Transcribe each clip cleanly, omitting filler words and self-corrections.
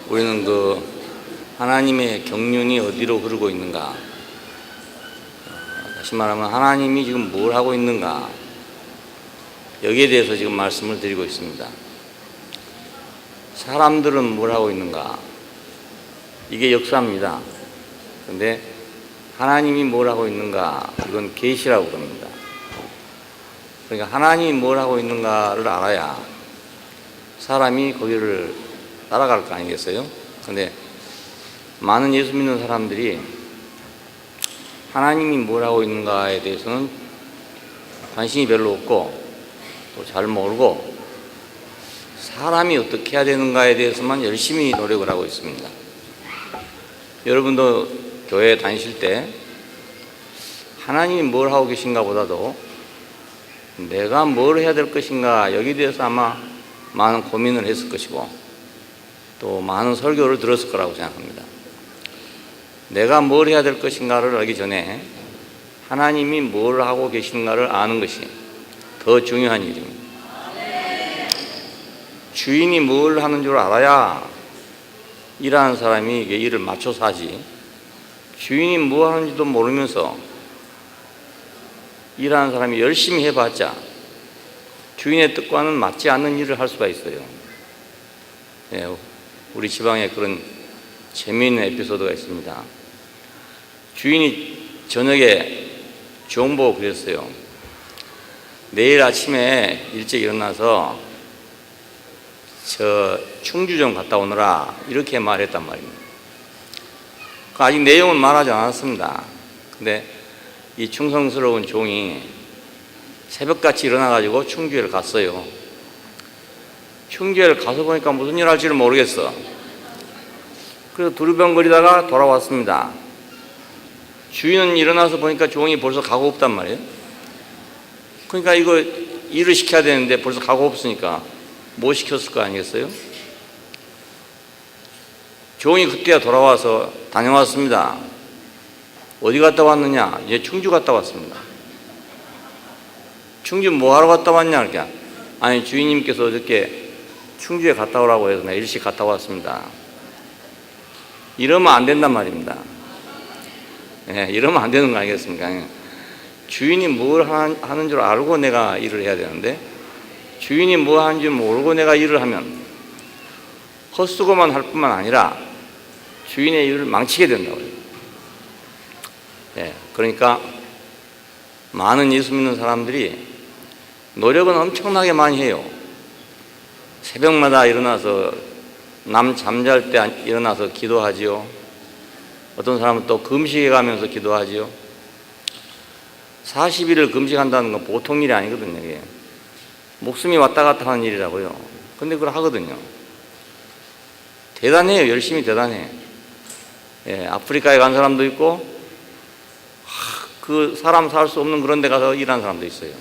우리는 하나님의 경륜이 어디로 흐르고 있는가, 다시 말하면 하나님이 지금 뭘 하고 있는가, 여기에 대해서 지금 말씀을 드리고 있습니다. 사람들은 뭘 하고 있는가, 이게 역사입니다. 그런데 하나님이 뭘 하고 있는가, 이건 계시라고 그럽니다. 그러니까 하나님이 뭘 하고 있는가를 알아야 사람이 거기를 따라갈 거 아니겠어요? 그런데 많은 예수 믿는 사람들이 하나님이 뭘 하고 있는가에 대해서는 관심이 별로 없고 또 잘 모르고 사람이 어떻게 해야 되는가에 대해서만 열심히 노력을 하고 있습니다. 여러분도 교회 다니실 때 하나님이 뭘 하고 계신가 보다도 내가 뭘 해야 될 것인가, 여기에 대해서 아마 많은 고민을 했을 것이고 또 많은 설교를 들었을 거라고 생각합니다. 내가 뭘 해야 될 것인가를 알기 전에 하나님이 뭘 하고 계신가를 아는 것이 더 중요한 일입니다. 주인이 뭘 하는 줄 알아야 일하는 사람이 일을 맞춰서 하지, 주인이 뭐 하는지도 모르면서 일하는 사람이 열심히 해봤자 주인의 뜻과는 맞지 않는 일을 할 수가 있어요. 네, 우리 지방에 그런 재미있는 에피소드가 있습니다. 주인이 저녁에 종보고 그랬어요. 내일 아침에 일찍 일어나서 저 충주 좀 갔다 오느라, 이렇게 말했단 말입니다. 아직 내용은 말하지 않았습니다. 근데 이 충성스러운 종이 새벽같이 일어나가지고 충주에를 갔어요. 충주에를 가서 보니까 무슨 일 할지를 모르겠어. 그래서 두리번거리다가 돌아왔습니다. 주인은 일어나서 보니까 종이 벌써 가고 없단 말이에요. 그러니까 이거 일을 시켜야 되는데 벌써 가고 없으니까 뭐 시켰을 거 아니겠어요? 종이 그때야 돌아와서 다녀왔습니다. 어디 갔다 왔느냐? 이제 충주 갔다 왔습니다. 충주 뭐 하러 갔다 왔냐? 그러니까 아니, 주인님께서 어저께 충주에 갔다 오라고 해서 내가 일찍 갔다 왔습니다. 이러면 안 된단 말입니다. 예, 이러면 안 되는 거 아니겠습니까? 주인이 뭘 하는 줄 알고 내가 일을 해야 되는데, 주인이 뭐 하는지 모르고 내가 일을 하면 헛수고만 할 뿐만 아니라 주인의 일을 망치게 된다고요. 예, 그러니까 많은 예수 믿는 사람들이 노력은 엄청나게 많이 해요. 새벽마다 일어나서 남 잠잘 때 일어나서 기도하지요. 어떤 사람은 또 금식해 가면서 기도하지요. 40일을 금식한다는 건 보통 일이 아니거든요. 이게 목숨이 왔다 갔다 하는 일이라고요. 근데 그걸 하거든요. 대단해요. 열심히 대단해. 예, 아프리카에 간 사람도 있고 그 사람 살 수 없는 그런 데 가서 일하는 사람도 있어요.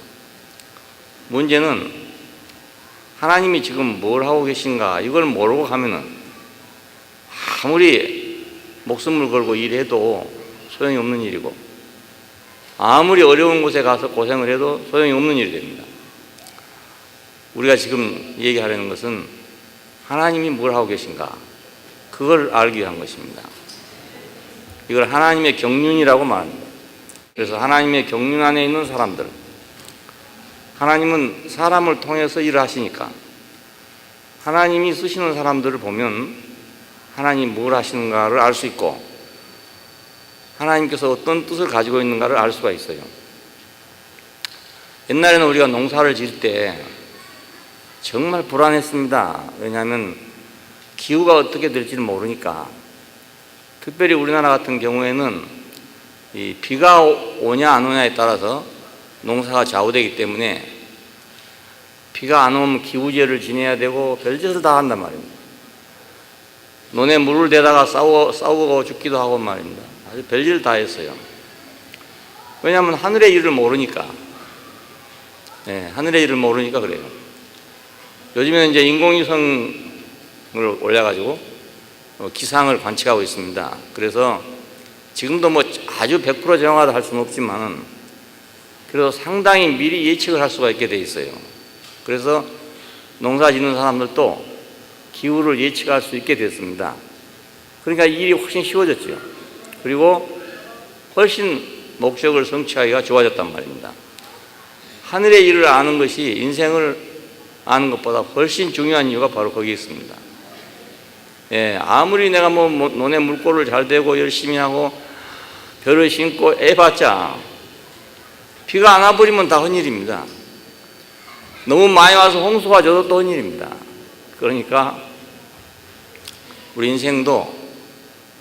문제는 하나님이 지금 뭘 하고 계신가, 이걸 모르고 가면은 아무리 목숨을 걸고 일해도 소용이 없는 일이고, 아무리 어려운 곳에 가서 고생을 해도 소용이 없는 일이 됩니다. 우리가 지금 얘기하려는 것은 하나님이 뭘 하고 계신가, 그걸 알기 위한 것입니다. 이걸 하나님의 경륜이라고 말합니다. 그래서 하나님의 경륜 안에 있는 사람들, 하나님은 사람을 통해서 일을 하시니까 하나님이 쓰시는 사람들을 보면 하나님이 뭘 하시는가를 알 수 있고 하나님께서 어떤 뜻을 가지고 있는가를 알 수가 있어요. 옛날에는 우리가 농사를 지을 때 정말 불안했습니다. 왜냐하면 기후가 어떻게 될지를 모르니까. 특별히 우리나라 같은 경우에는 이 비가 오냐 안 오냐에 따라서 농사가 좌우되기 때문에 비가 안 오면 기우제를 지내야 되고 별짓을 다 한단 말입니다. 논에 물을 대다가 싸우고 죽기도 하고 말입니다. 아주 별짓을 다 했어요. 왜냐하면 하늘의 일을 모르니까. 네, 하늘의 일을 모르니까 그래요. 요즘에는 이제 인공위성을 올려가지고 기상을 관측하고 있습니다. 그래서 지금도 뭐 아주 100% 정확하다 할 수는 없지만은 그래도 상당히 미리 예측을 할 수가 있게 돼 있어요. 그래서 농사 짓는 사람들도 기후를 예측할 수 있게 됐습니다. 그러니까 일이 훨씬 쉬워졌죠. 그리고 훨씬 목적을 성취하기가 좋아졌단 말입니다. 하늘의 일을 아는 것이 인생을 아는 것보다 훨씬 중요한 이유가 바로 거기에 있습니다. 예, 아무리 내가 뭐 논에 물꼬를 잘 대고 열심히 하고 벼를 심고 애봤자 비가 안 와버리면 다 헛일입니다. 너무 많이 와서 홍수가 져도 또 헛일입니다. 그러니까 우리 인생도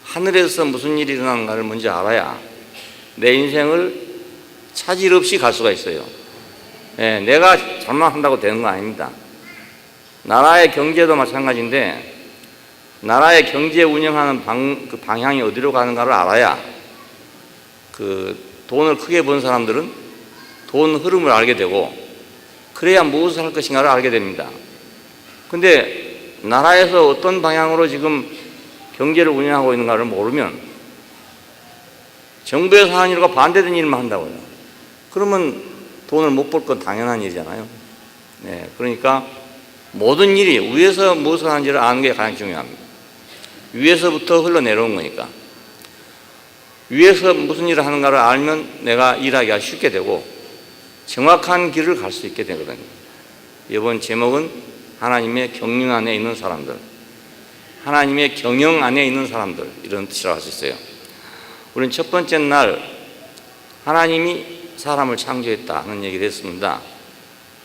하늘에서 무슨 일이 일어나는가를 먼저 알아야 내 인생을 차질 없이 갈 수가 있어요. 예, 내가 잘만 한다고 되는 거 아닙니다. 나라의 경제도 마찬가지인데 나라의 경제 운영하는 그 방향이 어디로 가는가를 알아야 그 돈을 크게 번 사람들은 돈 흐름을 알게 되고 그래야 무엇을 할 것인가를 알게 됩니다. 근데 나라에서 어떤 방향으로 지금 경제를 운영하고 있는가를 모르면 정부에서 하는 일과 반대된 일만 한다고요. 그러면 돈을 못 벌 건 당연한 일이잖아요. 네, 그러니까 모든 일이 위에서 무엇을 하는지를 아는 게 가장 중요합니다. 위에서부터 흘러내려온 거니까. 위에서 무슨 일을 하는가를 알면 내가 일하기가 쉽게 되고 정확한 길을 갈 수 있게 되거든요. 이번 제목은 하나님의 경륜 안에 있는 사람들, 하나님의 경영 안에 있는 사람들, 이런 뜻이라고 할 수 있어요. 우리는 첫 번째 날 하나님이 사람을 창조했다는 얘기를 했습니다.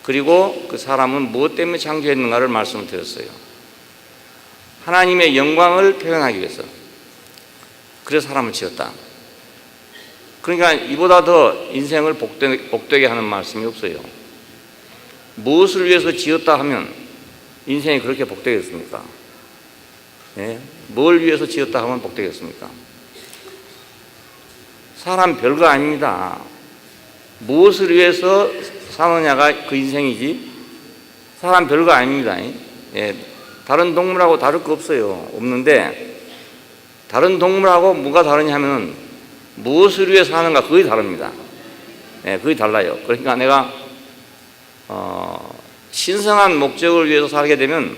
그리고 그 사람은 무엇 때문에 창조했는가를 말씀을 드렸어요. 하나님의 영광을 표현하기 위해서. 그래서 사람을 지었다. 그러니까 이보다 더 인생을 복되게 하는 말씀이 없어요. 무엇을 위해서 지었다 하면 인생이 그렇게 복되겠습니까? 예? 뭘 위해서 지었다 하면 복되겠습니까? 사람 별거 아닙니다. 무엇을 위해서 사느냐가 그 인생이지 사람 별거 아닙니다. 예, 다른 동물하고 다를 거 없어요. 없는데 다른 동물하고 뭐가 다르냐 하면 무엇을 위해서 하는가 그게 다릅니다. 예, 그게 달라요. 그러니까 내가 신성한 목적을 위해서 살게 되면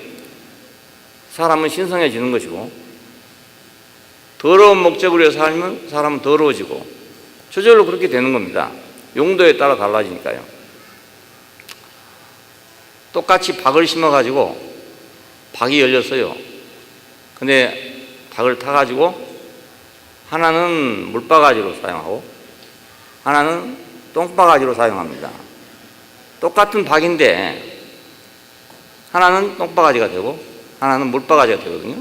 사람은 신성해지는 것이고 더러운 목적을 위해서 살면 사람은 더러워지고 저절로 그렇게 되는 겁니다. 용도에 따라 달라지니까요. 똑같이 박을 심어가지고 박이 열렸어요. 근데 박을 타가지고 하나는 물바가지로 사용하고 하나는 똥바가지로 사용합니다. 똑같은 박인데 하나는 똥바가지가 되고 하나는 물바가지가 되거든요.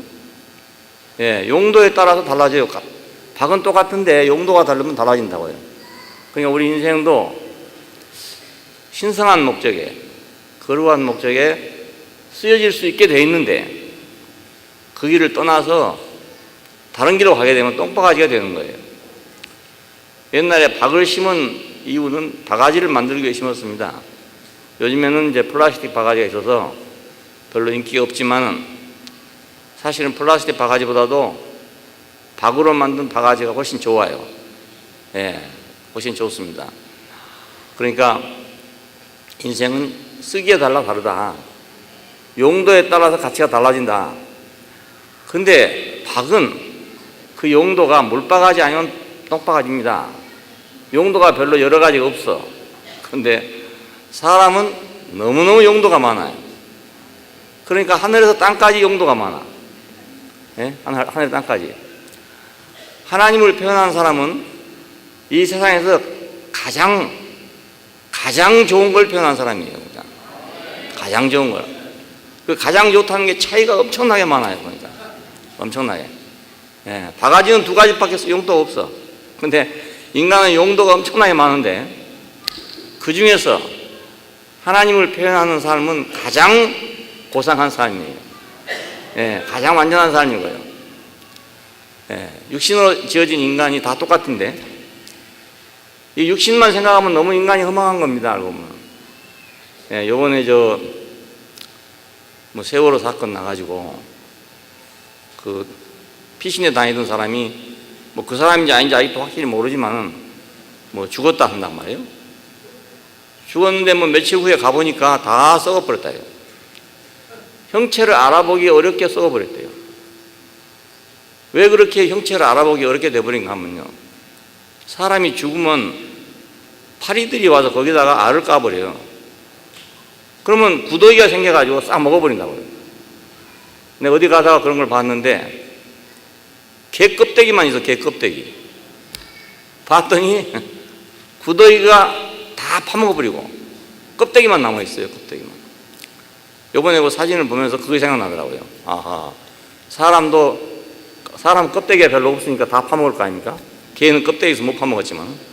예, 용도에 따라서 달라져요. 박은 똑같은데 용도가 다르면 달라진다고요. 그러니까 우리 인생도 신성한 목적에 거룩한 목적에 쓰여질 수 있게 돼 있는데 그 길을 떠나서 다른 길로 가게 되면 똥바가지가 되는 거예요. 옛날에 박을 심은 이유는 바가지를 만들기 위해 심었습니다. 요즘에는 이제 플라스틱 바가지가 있어서 별로 인기가 없지만은 사실은 플라스틱 바가지보다도 박으로 만든 바가지가 훨씬 좋아요. 예, 훨씬 좋습니다. 그러니까 인생은 쓰기에 따라 다르다. 용도에 따라서 가치가 달라진다. 근데 박은 그 용도가 물바가지 아니면 똥바가지입니다. 용도가 별로 여러 가지가 없어. 근데 사람은 너무너무 용도가 많아요. 그러니까 하늘에서 땅까지 용도가 많아. 예? 하늘 땅까지. 하나님을 표현한 사람은 이 세상에서 가장 좋은 걸 표현한 사람이에요. 가장 좋은 걸. 그 가장 좋다는 게 차이가 엄청나게 많아요. 그러니까 엄청나게. 예, 바가지는 두 가지밖에 용도가 없어. 근데 인간은 용도가 엄청나게 많은데 그 중에서 하나님을 표현하는 삶은 가장 고상한 삶이에요. 예, 가장 완전한 삶인 거예요. 예, 육신으로 지어진 인간이 다 똑같은데 이 육신만 생각하면 너무 인간이 허망한 겁니다. 알고 보면. 예, 요번에 뭐 세월호 사건 나가지고 그 피신에 다니던 사람이 뭐 그 사람인지 아닌지 아직도 확실히 모르지만은 뭐 죽었다 한단 말이에요. 죽었는데 뭐 며칠 후에 가보니까 다 썩어버렸다 해요. 형체를 알아보기 어렵게 썩어버렸대요. 왜 그렇게 형체를 알아보기 어렵게 돼버린가 하면요, 사람이 죽으면 파리들이 와서 거기다가 알을 까버려요. 그러면 구더기가 생겨가지고 싹 먹어버린다고요. 내가 어디 가다가 그런 걸 봤는데, 개 껍데기만 있어, 개 껍데기. 봤더니 구더기가 다 파먹어버리고 껍데기만 남아있어요, 껍데기만. 요번에 그 사진을 보면서 그게 생각나더라고요. 아하, 사람 껍데기가 별로 없으니까 다 파먹을 거 아닙니까? 개는 껍데기에서 못 파먹었지만.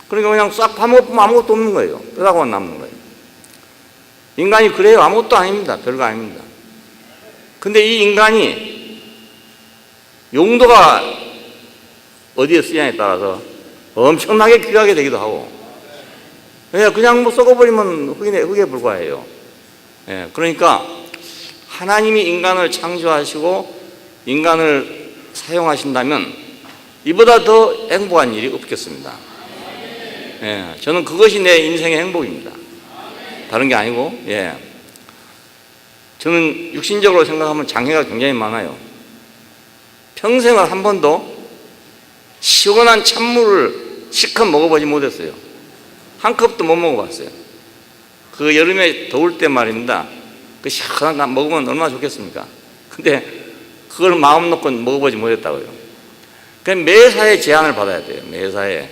그러니까 그냥 싹 파먹으면 아무것도 없는 거예요. 뼈다구만 남는 거예요. 인간이 그래요. 아무것도 아닙니다. 별거 아닙니다. 근데 이 인간이 용도가 어디에 쓰냐에 따라서 엄청나게 귀하게 되기도 하고, 그냥 뭐 썩어버리면 흙에 불과해요. 예, 그러니까 하나님이 인간을 창조하시고 인간을 사용하신다면 이보다 더 행복한 일이 없겠습니다. 예, 저는 그것이 내 인생의 행복입니다. 다른 게 아니고, 예. 저는 육신적으로 생각하면 장애가 굉장히 많아요. 평생을 한 번도 시원한 찬물을 실컷 먹어보지 못했어요. 한 컵도 못 먹어봤어요. 그 여름에 더울 때 말입니다. 그 시원한 거 먹으면 얼마나 좋겠습니까? 근데 그걸 마음 놓고 먹어보지 못했다고요. 그냥 매사에 제한을 받아야 돼요. 매사에.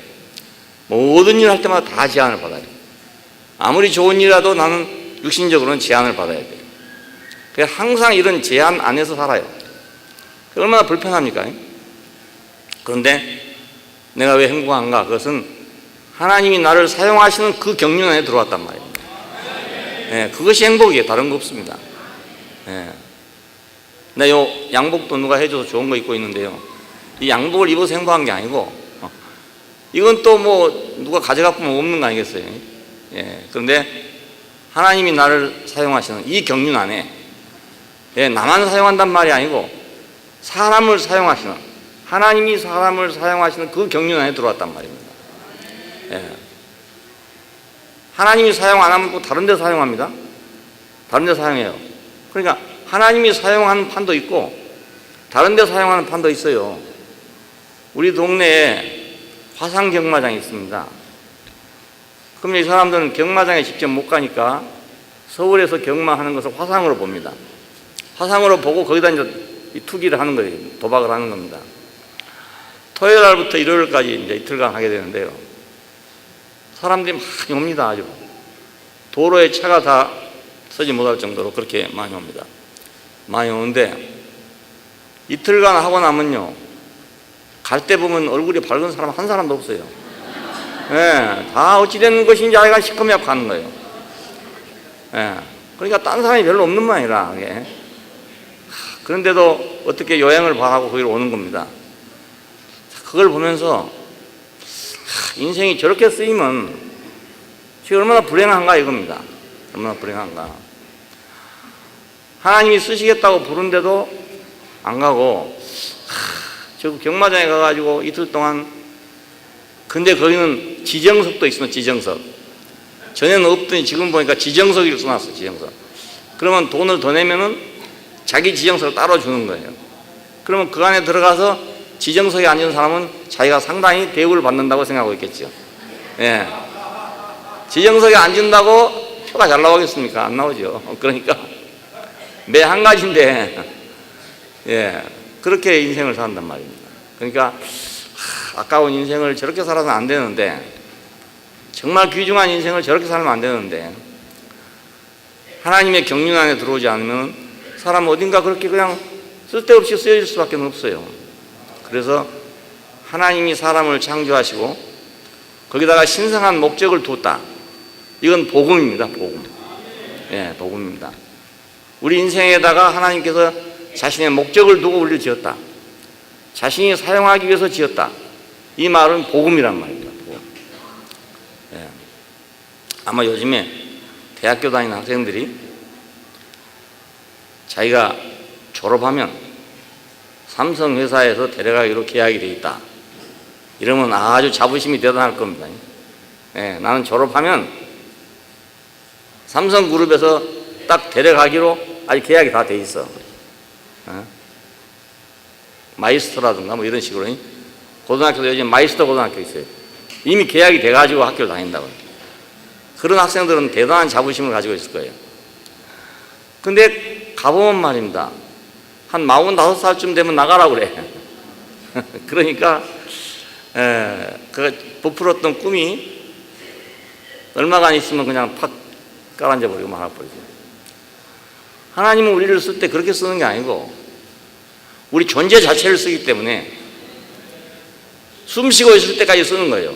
모든 일 할 때마다 다 제한을 받아야 돼요. 아무리 좋은 일이라도 나는 육신적으로는 제한을 받아야 돼요. 그래서 항상 이런 제한 안에서 살아요. 얼마나 불편합니까? 그런데 내가 왜 행복한가? 그것은 하나님이 나를 사용하시는 그 경륜 안에 들어왔단 말입니다. 예, 그것이 행복이에요. 다른 거 없습니다. 예. 나 요 양복도 누가 해줘서 좋은 거 입고 있는데요, 이 양복을 입어서 행복한 게 아니고, 이건 또 뭐 누가 가져갖고 뭐 없는 거 아니겠어요? 예. 그런데 하나님이 나를 사용하시는 이 경륜 안에, 예, 나만 사용한단 말이 아니고 사람을 사용하시는, 하나님이 사람을 사용하시는 그 경륜 안에 들어왔단 말입니다. 예. 하나님이 사용 안 하면 또 다른 데 사용합니다. 다른 데 사용해요. 그러니까 하나님이 사용하는 판도 있고 다른 데 사용하는 판도 있어요. 우리 동네에 화상 경마장이 있습니다. 그럼 이 사람들은 경마장에 직접 못 가니까 서울에서 경마하는 것을 화상으로 봅니다. 화상으로 보고 거기다 이제 투기를 하는 거예요. 도박을 하는 겁니다. 토요일 날부터 일요일까지 이제 이틀간 하게 되는데요, 사람들이 많이 옵니다. 아주 도로에 차가 다 서지 못할 정도로 그렇게 많이 옵니다. 많이 오는데 이틀간 하고 나면요, 갈 때 보면 얼굴이 밝은 사람 한 사람도 없어요. 예, 다 어찌된 것인지 아이가 시커멓게 가는 거예요. 예, 그러니까 딴 사람이 별로 없는 모양이라. 예. 그런데도 어떻게 여행을 바라고 거기로 오는 겁니다. 그걸 보면서 인생이 저렇게 쓰이면 지금 얼마나 불행한가 이겁니다. 얼마나 불행한가. 하나님이 쓰시겠다고 부른데도 안 가고, 저 경마장에 가가지고 이틀 동안, 근데 거기는 지정석도 있으면 지정석. 전에는 없더니 지금 보니까 지정석이라고 써놨어, 지정석. 그러면 돈을 더 내면은 자기 지정석을 따로 주는 거예요. 그러면 그 안에 들어가서 지정석에 앉은 사람은 자기가 상당히 대우를 받는다고 생각하고 있겠죠. 예. 지정석에 앉는다고 표가 잘 나오겠습니까? 안 나오죠. 그러니까 매 한 가지인데, 예, 그렇게 인생을 산단 말입니다. 그러니까 아까운 인생을 저렇게 살아서는 안 되는데, 정말 귀중한 인생을 저렇게 살면 안 되는데, 하나님의 경륜 안에 들어오지 않으면 사람 어딘가 그렇게 그냥 쓸데없이 쓰여질 수밖에 없어요. 그래서 하나님이 사람을 창조하시고 거기다가 신성한 목적을 뒀다. 이건 복음입니다. 복음. 예, 복음입니다. 우리 인생에다가 하나님께서 자신의 목적을 두고 우리를 지었다. 자신이 사용하기 위해서 지었다. 이 말은 복음이란 말입니다. 복음. 예. 아마 요즘에 대학교 다니는 학생들이 자기가 졸업하면 삼성 회사에서 데려가기로 계약이 되어 있다. 이러면 아주 자부심이 대단할 겁니다. 예, 나는 졸업하면 삼성그룹에서 딱 데려가기로 아직 계약이 다 돼 있어. 어? 마이스터라든가 뭐 이런 식으로. 고등학교도 요즘 마이스터 고등학교 있어요. 이미 계약이 돼가지고 학교를 다닌다고요. 그런 학생들은 대단한 자부심을 가지고 있을 거예요. 근데 가보면 말입니다. 한 45살쯤 되면 나가라고 그래. 그러니까 그 부풀었던 꿈이 얼마가 안 있으면 그냥 팍 깔아앉아 버리고 말아버리죠. 하나님은 우리를 쓸 때 그렇게 쓰는 게 아니고 우리 존재 자체를 쓰기 때문에 숨 쉬고 있을 때까지 쓰는 거예요.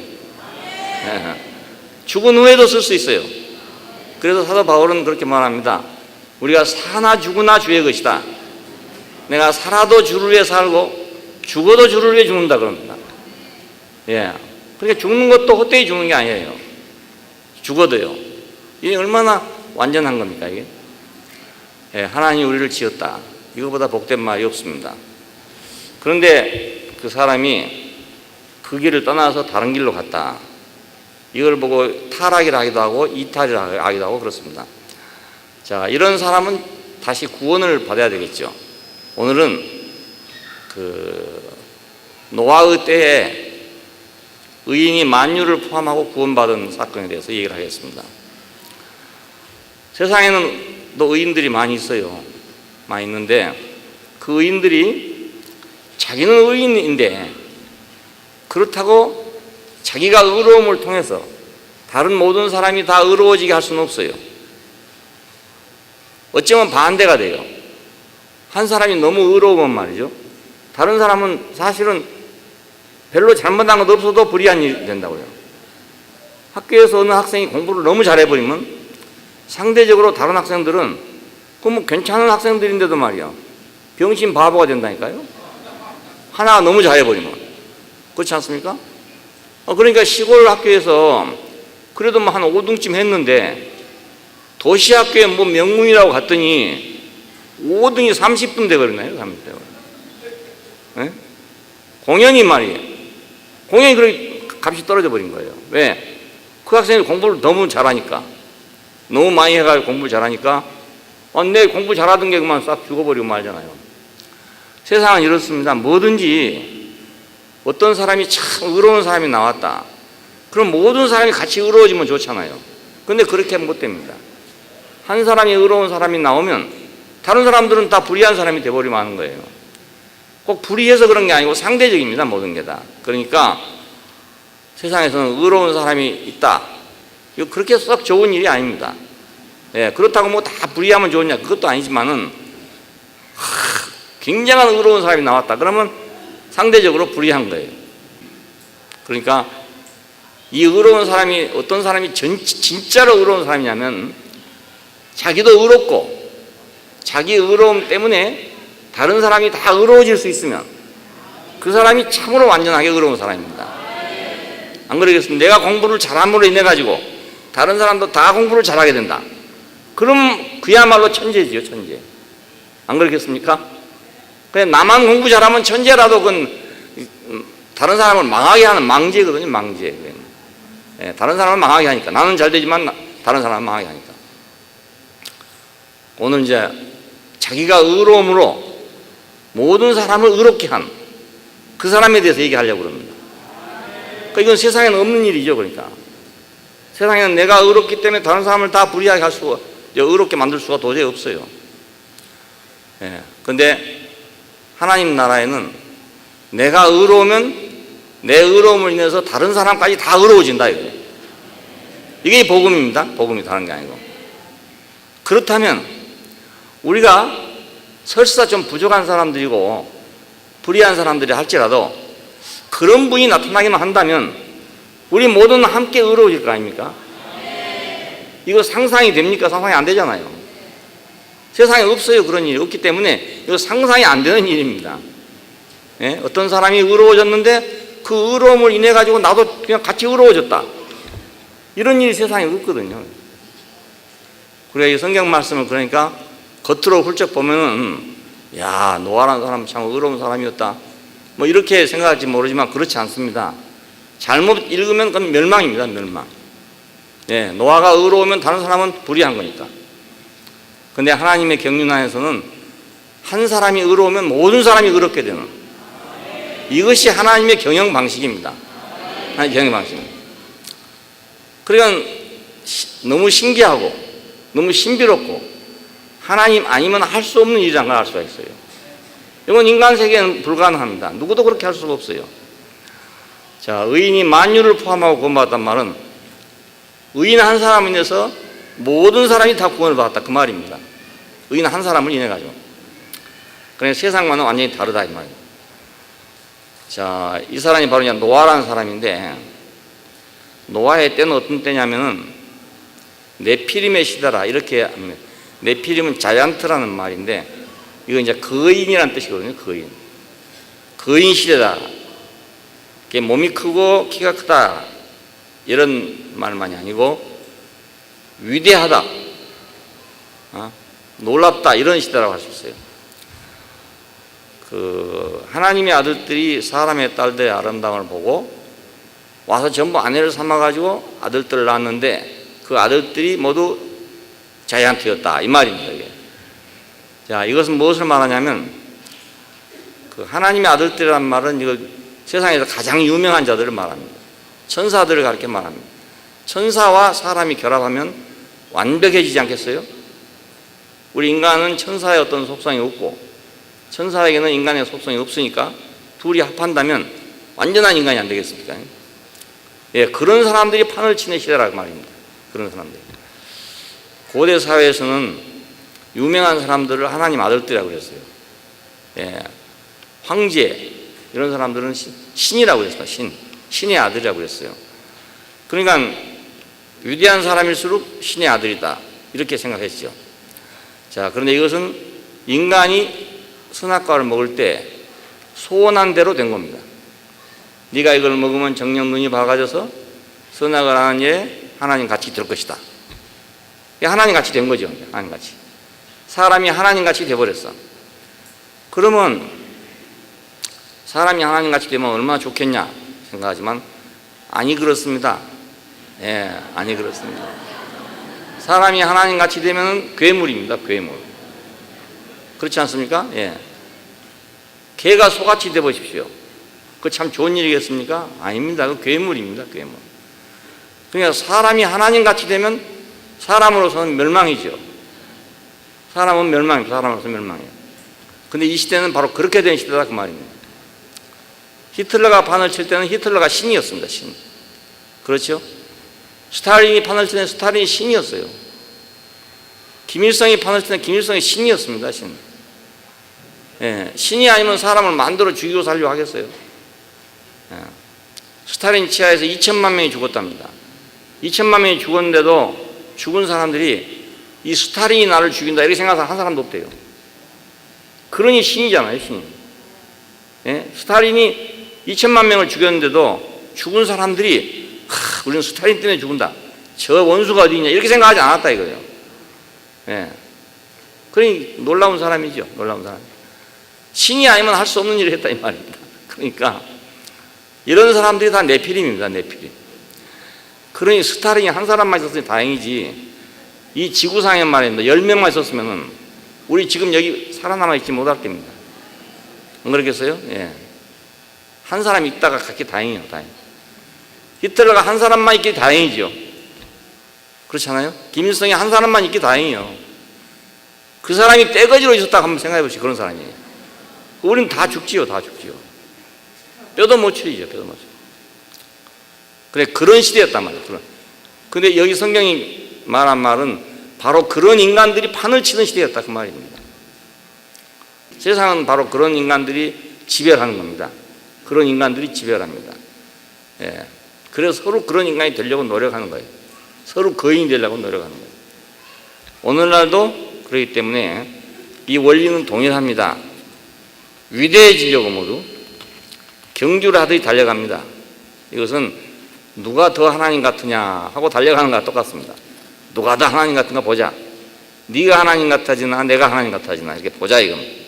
죽은 후에도 쓸 수 있어요. 그래서 사도 바울은 그렇게 말합니다. 우리가 사나 죽으나 주의 것이다. 내가 살아도 주를 위해 살고 죽어도 주를 위해 죽는다 그럽니다. 예. 그러니까 죽는 것도 헛되이 죽는 게 아니에요. 죽어도요. 이게 얼마나 완전한 겁니까 이게? 예, 하나님이 우리를 지었다. 이거보다 복된 말이 없습니다. 그런데 그 사람이 그 길을 떠나서 다른 길로 갔다. 이걸 보고 타락이라 하기도 하고 이탈이라 하기도 하고 그렇습니다. 자, 이런 사람은 다시 구원을 받아야 되겠죠. 오늘은 그 노아의 때에 의인이 만유를 포함하고 구원받은 사건에 대해서 얘기를 하겠습니다. 세상에는 또 의인들이 많이 있어요. 많이 있는데 그 의인들이 자기는 의인인데 그렇다고 자기가 의로움을 통해서 다른 모든 사람이 다 의로워지게 할 수는 없어요. 어쩌면 반대가 돼요. 한 사람이 너무 의로우면 말이죠. 다른 사람은 사실은 별로 잘못한 것 없어도 불이한 일이 된다고요. 학교에서 어느 학생이 공부를 너무 잘해버리면 상대적으로 다른 학생들은 그 뭐 괜찮은 학생들인데도 말이야 병신 바보가 된다니까요. 하나가 너무 잘해버리면. 그렇지 않습니까? 그러니까 시골 학교에서 그래도 뭐 한 5등쯤 했는데 도시학교에 뭐 명문이라고 갔더니 5등이 30등 돼버리나요? 30등. 네? 공연이 말이에요. 공연이 그렇게 값이 떨어져 버린 거예요. 왜? 그 학생이 공부를 너무 잘하니까. 너무 많이 해가지고 공부를 잘하니까 내 공부 잘하던 게 그만 싹 죽어버리고 말잖아요. 세상은 이렇습니다. 뭐든지 어떤 사람이 참 의로운 사람이 나왔다. 그럼 모든 사람이 같이 의로워지면 좋잖아요. 근데 그렇게 하면 못 됩니다. 한 사람이 의로운 사람이 나오면 다른 사람들은 다 불의한 사람이 돼버리면 하는 거예요. 꼭 불의해서 그런 게 아니고 상대적입니다. 모든 게 다. 그러니까 세상에서는 의로운 사람이 있다. 이거 그렇게 썩 좋은 일이 아닙니다. 예, 그렇다고 뭐 다 불의하면 좋으냐 그것도 아니지만은 굉장한 의로운 사람이 나왔다. 그러면 상대적으로 불의한 거예요. 그러니까 이 의로운 사람이 어떤 사람이 진짜로 의로운 사람이냐면 자기도 의롭고 자기 의로움 때문에 다른 사람이 다 의로워질 수 있으면 그 사람이 참으로 완전하게 의로운 사람입니다. 안 그러겠습니까? 내가 공부를 잘함으로 인해 가지고 다른 사람도 다 공부를 잘하게 된다. 그럼 그야말로 천재지요, 천재. 안 그렇겠습니까? 그냥 나만 공부 잘하면 천재라도 그건 다른 사람을 망하게 하는 망제거든요, 망제. 예, 다른 사람을 망하게 하니까. 나는 잘 되지만 다른 사람을 망하게 하니까. 오늘 이제 자기가 의로움으로 모든 사람을 의롭게 한 그 사람에 대해서 얘기하려고 그럽니다. 그러니까 이건 세상에는 없는 일이죠, 그러니까. 세상에는 내가 의롭기 때문에 다른 사람을 다 불의하게 할 수가, 의롭게 만들 수가 도저히 없어요. 예. 근데 하나님 나라에는 내가 의로우면 내 의로움을 인해서 다른 사람까지 다 의로워진다, 이거예요. 이게 복음입니다. 복음이 다른 게 아니고. 그렇다면 우리가 설사 좀 부족한 사람들이고 불의한 사람들이 할지라도 그런 분이 나타나기만 한다면 우리 모두는 함께 의로워질 거 아닙니까? 이거 상상이 됩니까? 상상이 안 되잖아요. 세상에 없어요. 그런 일이 없기 때문에 이거 상상이 안 되는 일입니다. 예? 어떤 사람이 의로워졌는데 그 의로움을 인해 가지고 나도 그냥 같이 의로워졌다. 이런 일이 세상에 없거든요. 그래 이 성경 말씀을 그러니까 겉으로 훌쩍 보면은 야 노아라는 사람은 참 의로운 사람이었다. 뭐 이렇게 생각할지 모르지만 그렇지 않습니다. 잘못 읽으면 그건 멸망입니다. 멸망. 예, 노아가 의로우면 다른 사람은 불의한 거니까. 근데 하나님의 경륜 안에서는 한 사람이 의로우면 모든 사람이 의롭게 되는, 이것이 하나님의 경영 방식입니다. 하나님의 경영 방식입니다. 그러니까 너무 신기하고 너무 신비롭고 하나님 아니면 할 수 없는 일이라는 걸 알 수가 있어요. 이건 인간 세계는 불가능합니다. 누구도 그렇게 할 수가 없어요. 자, 의인이 만유를 포함하고 구원받았단 말은 의인 한 사람을 인해서 모든 사람이 다 구원을 받았다, 그 말입니다. 의인 한 사람을 인해 가지고. 그러니까 세상과는 완전히 다르다 이 말이에요. 자, 이 사람이 바로 노아라는 사람인데, 노아의 때는 어떤 때냐면은 네피림의 시대라 이렇게 합니다. 네피림은 자이언트라는 말인데, 이거 이제 거인이라는 뜻이거든요. 거인 시대다. 몸이 크고 키가 크다 이런 말만이 아니고 위대하다, 놀랍다 이런 시대라고 할 수 있어요. 그 하나님의 아들들이 사람의 딸들의 아름다움을 보고 와서 전부 아내를 삼아가지고 아들들을 낳았는데 그 아들들이 모두 자이언트였다 이 말입니다. 이게. 자, 이것은 무엇을 말하냐면 그 하나님의 아들들이란 말은 이거 세상에서 가장 유명한 자들을 말합니다. 천사들을 가르쳐 말합니다. 천사와 사람이 결합하면 완벽해지지 않겠어요? 우리 인간은 천사의 어떤 속성이 없고 천사에게는 인간의 속성이 없으니까 둘이 합한다면 완전한 인간이 안 되겠습니까? 예, 그런 사람들이 판을 치는 시대라고 말입니다. 그런 사람들. 고대 사회에서는 유명한 사람들을 하나님 아들들이라고 그랬어요. 예, 황제 이런 사람들은 신이라고 그랬어요. 신의 아들이라고 그랬어요. 그러니까 위대한 사람일수록 신의 아들이다 이렇게 생각했죠. 자, 그런데 이것은 인간이 선악과를 먹을 때 소원한 대로 된 겁니다. 네가 이걸 먹으면 정녕 눈이 밝아져서 선악을 하는 일에 하나님 같이 될 것이다. 하나님 같이 된 거죠. 하나님 같이. 사람이 하나님 같이 돼버렸어. 그러면 사람이 하나님 같이 되면 얼마나 좋겠냐 생각하지만 아니 그렇습니다. 예, 아니 그렇습니다. 사람이 하나님 같이 되면 괴물입니다. 괴물. 그렇지 않습니까? 예. 개가 소같이 돼 보십시오. 그거 참 좋은 일이겠습니까? 아닙니다. 그 괴물입니다. 괴물. 그러니까 사람이 하나님 같이 되면 사람으로서는 멸망이죠. 사람은 멸망이죠. 사람으로서 멸망이에요. 근데 이 시대는 바로 그렇게 된 시대다 그 말입니다. 히틀러가 판을 칠 때는 히틀러가 신이었습니다. 신. 그렇죠? 스탈린이 판을 칠 때는 스탈린이 신이었어요. 김일성이 판을 칠 때는 김일성이 신이었습니다. 신. 예, 신이 아니면 사람을 만들어 죽이고 살려고 하겠어요. 예. 스탈린 치하에서 2천만 명이 죽었답니다. 2천만 명이 죽었는데도 죽은 사람들이 이 스탈린이 나를 죽인다 이렇게 생각하는 한 사람도 없대요. 그러니 신이잖아요. 신이. 예? 스탈린이 2천만 명을 죽였는데도 죽은 사람들이 우리는 스탈린 때문에 죽는다. 저 원수가 어디 있냐 이렇게 생각하지 않았다 이거예요. 예. 그러니 놀라운 사람이죠. 놀라운 사람. 신이 아니면 할 수 없는 일을 했다 이 말입니다. 그러니까 이런 사람들이 다 네피림입니다. 네피림. 그러니 스탈린이 한 사람만 있었으니 다행이지 이 지구상에 말입니다. 10명만 있었으면 우리 지금 여기 살아남아 있지 못할 겁니다. 안 그렇겠어요? 예. 한 사람 있다가 갔기 다행이에요. 다행. 히틀러가 한 사람만 있기 다행이죠. 그렇지 않아요? 김일성이 한 사람만 있기 다행이에요. 그 사람이 떼거지로 있었다고 한번 생각해 보시죠. 그런 사람이에요. 우리는 다 죽지요. 다 죽지요. 뼈도 못 추리죠. 뼈도 못 추리. 그래, 그런 시대였단 말이에요. 근데 여기 성경이 말한 말은 바로 그런 인간들이 판을 치는 시대였다 그 말입니다. 세상은 바로 그런 인간들이 지배하는 겁니다. 그런 인간들이 지배합니다. 예. 그래서 서로 그런 인간이 되려고 노력하는 거예요. 서로 거인이 되려고 노력하는 거예요. 오늘날도 그렇기 때문에 이 원리는 동일합니다. 위대해지려고 모두 경주를 하듯이 달려갑니다. 이것은 누가 더 하나님 같으냐 하고 달려가는 것과 똑같습니다. 누가 더 하나님 같은가 보자. 네가 하나님 같아지나 내가 하나님 같아지나 이렇게 보자 이겁니다.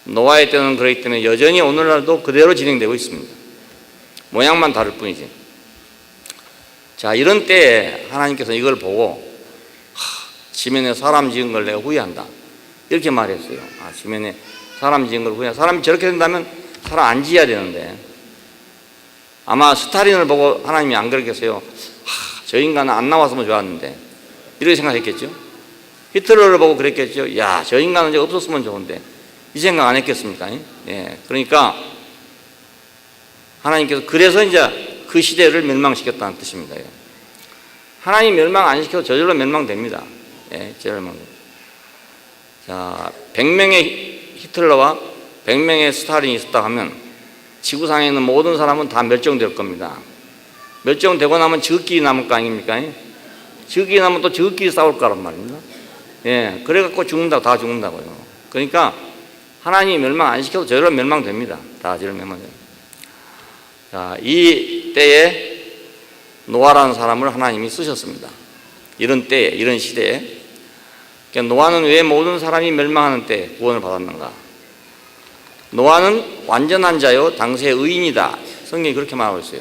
노아의 때는 그렇기 때문에 여전히 오늘날도 그대로 진행되고 있습니다. 모양만 다를 뿐이지. 자, 이런 때에 하나님께서 이걸 보고 지면에 사람 지은 걸 내가 후회한다. 이렇게 말했어요. 지면에 사람 지은 걸 후회한다. 사람이 저렇게 된다면 사람 안 지어야 되는데, 아마 스탈린을 보고 하나님이 안 그랬겠어요. 저 인간은 안 나왔으면 좋았는데, 이렇게 생각했겠죠. 히틀러를 보고 그랬겠죠. 야, 저 인간은 이제 없었으면 좋은데, 이 생각 안 했겠습니까? 예. 그러니까 하나님께서 그래서 이제 그 시대를 멸망시켰다는 뜻입니다. 하나님 멸망 안 시켜도 저절로 멸망됩니다. 예, 저절로 멸망됩니다. 자, 100명의 히틀러와 100명의 스탈린이 있었다 하면 지구상에 있는 모든 사람은 다 멸종될 겁니다. 멸종되고 나면 지극히 남을 거 아닙니까? 지극히 남으면 또 지극히 싸울 거란 말입니다. 예, 그래갖고 죽는다고, 다 죽는다고요. 그러니까 하나님이 멸망 안 시켜도 저절로 멸망됩니다. 다 저절로 멸망됩니다. 자, 이 때에 노아라는 사람을 하나님이 쓰셨습니다. 이런 때에, 이런 시대에. 그러니까 노아는 왜 모든 사람이 멸망하는 때에 구원을 받았는가? 노아는 완전한 자요, 당세의 의인이다. 성경이 그렇게 말하고 있어요.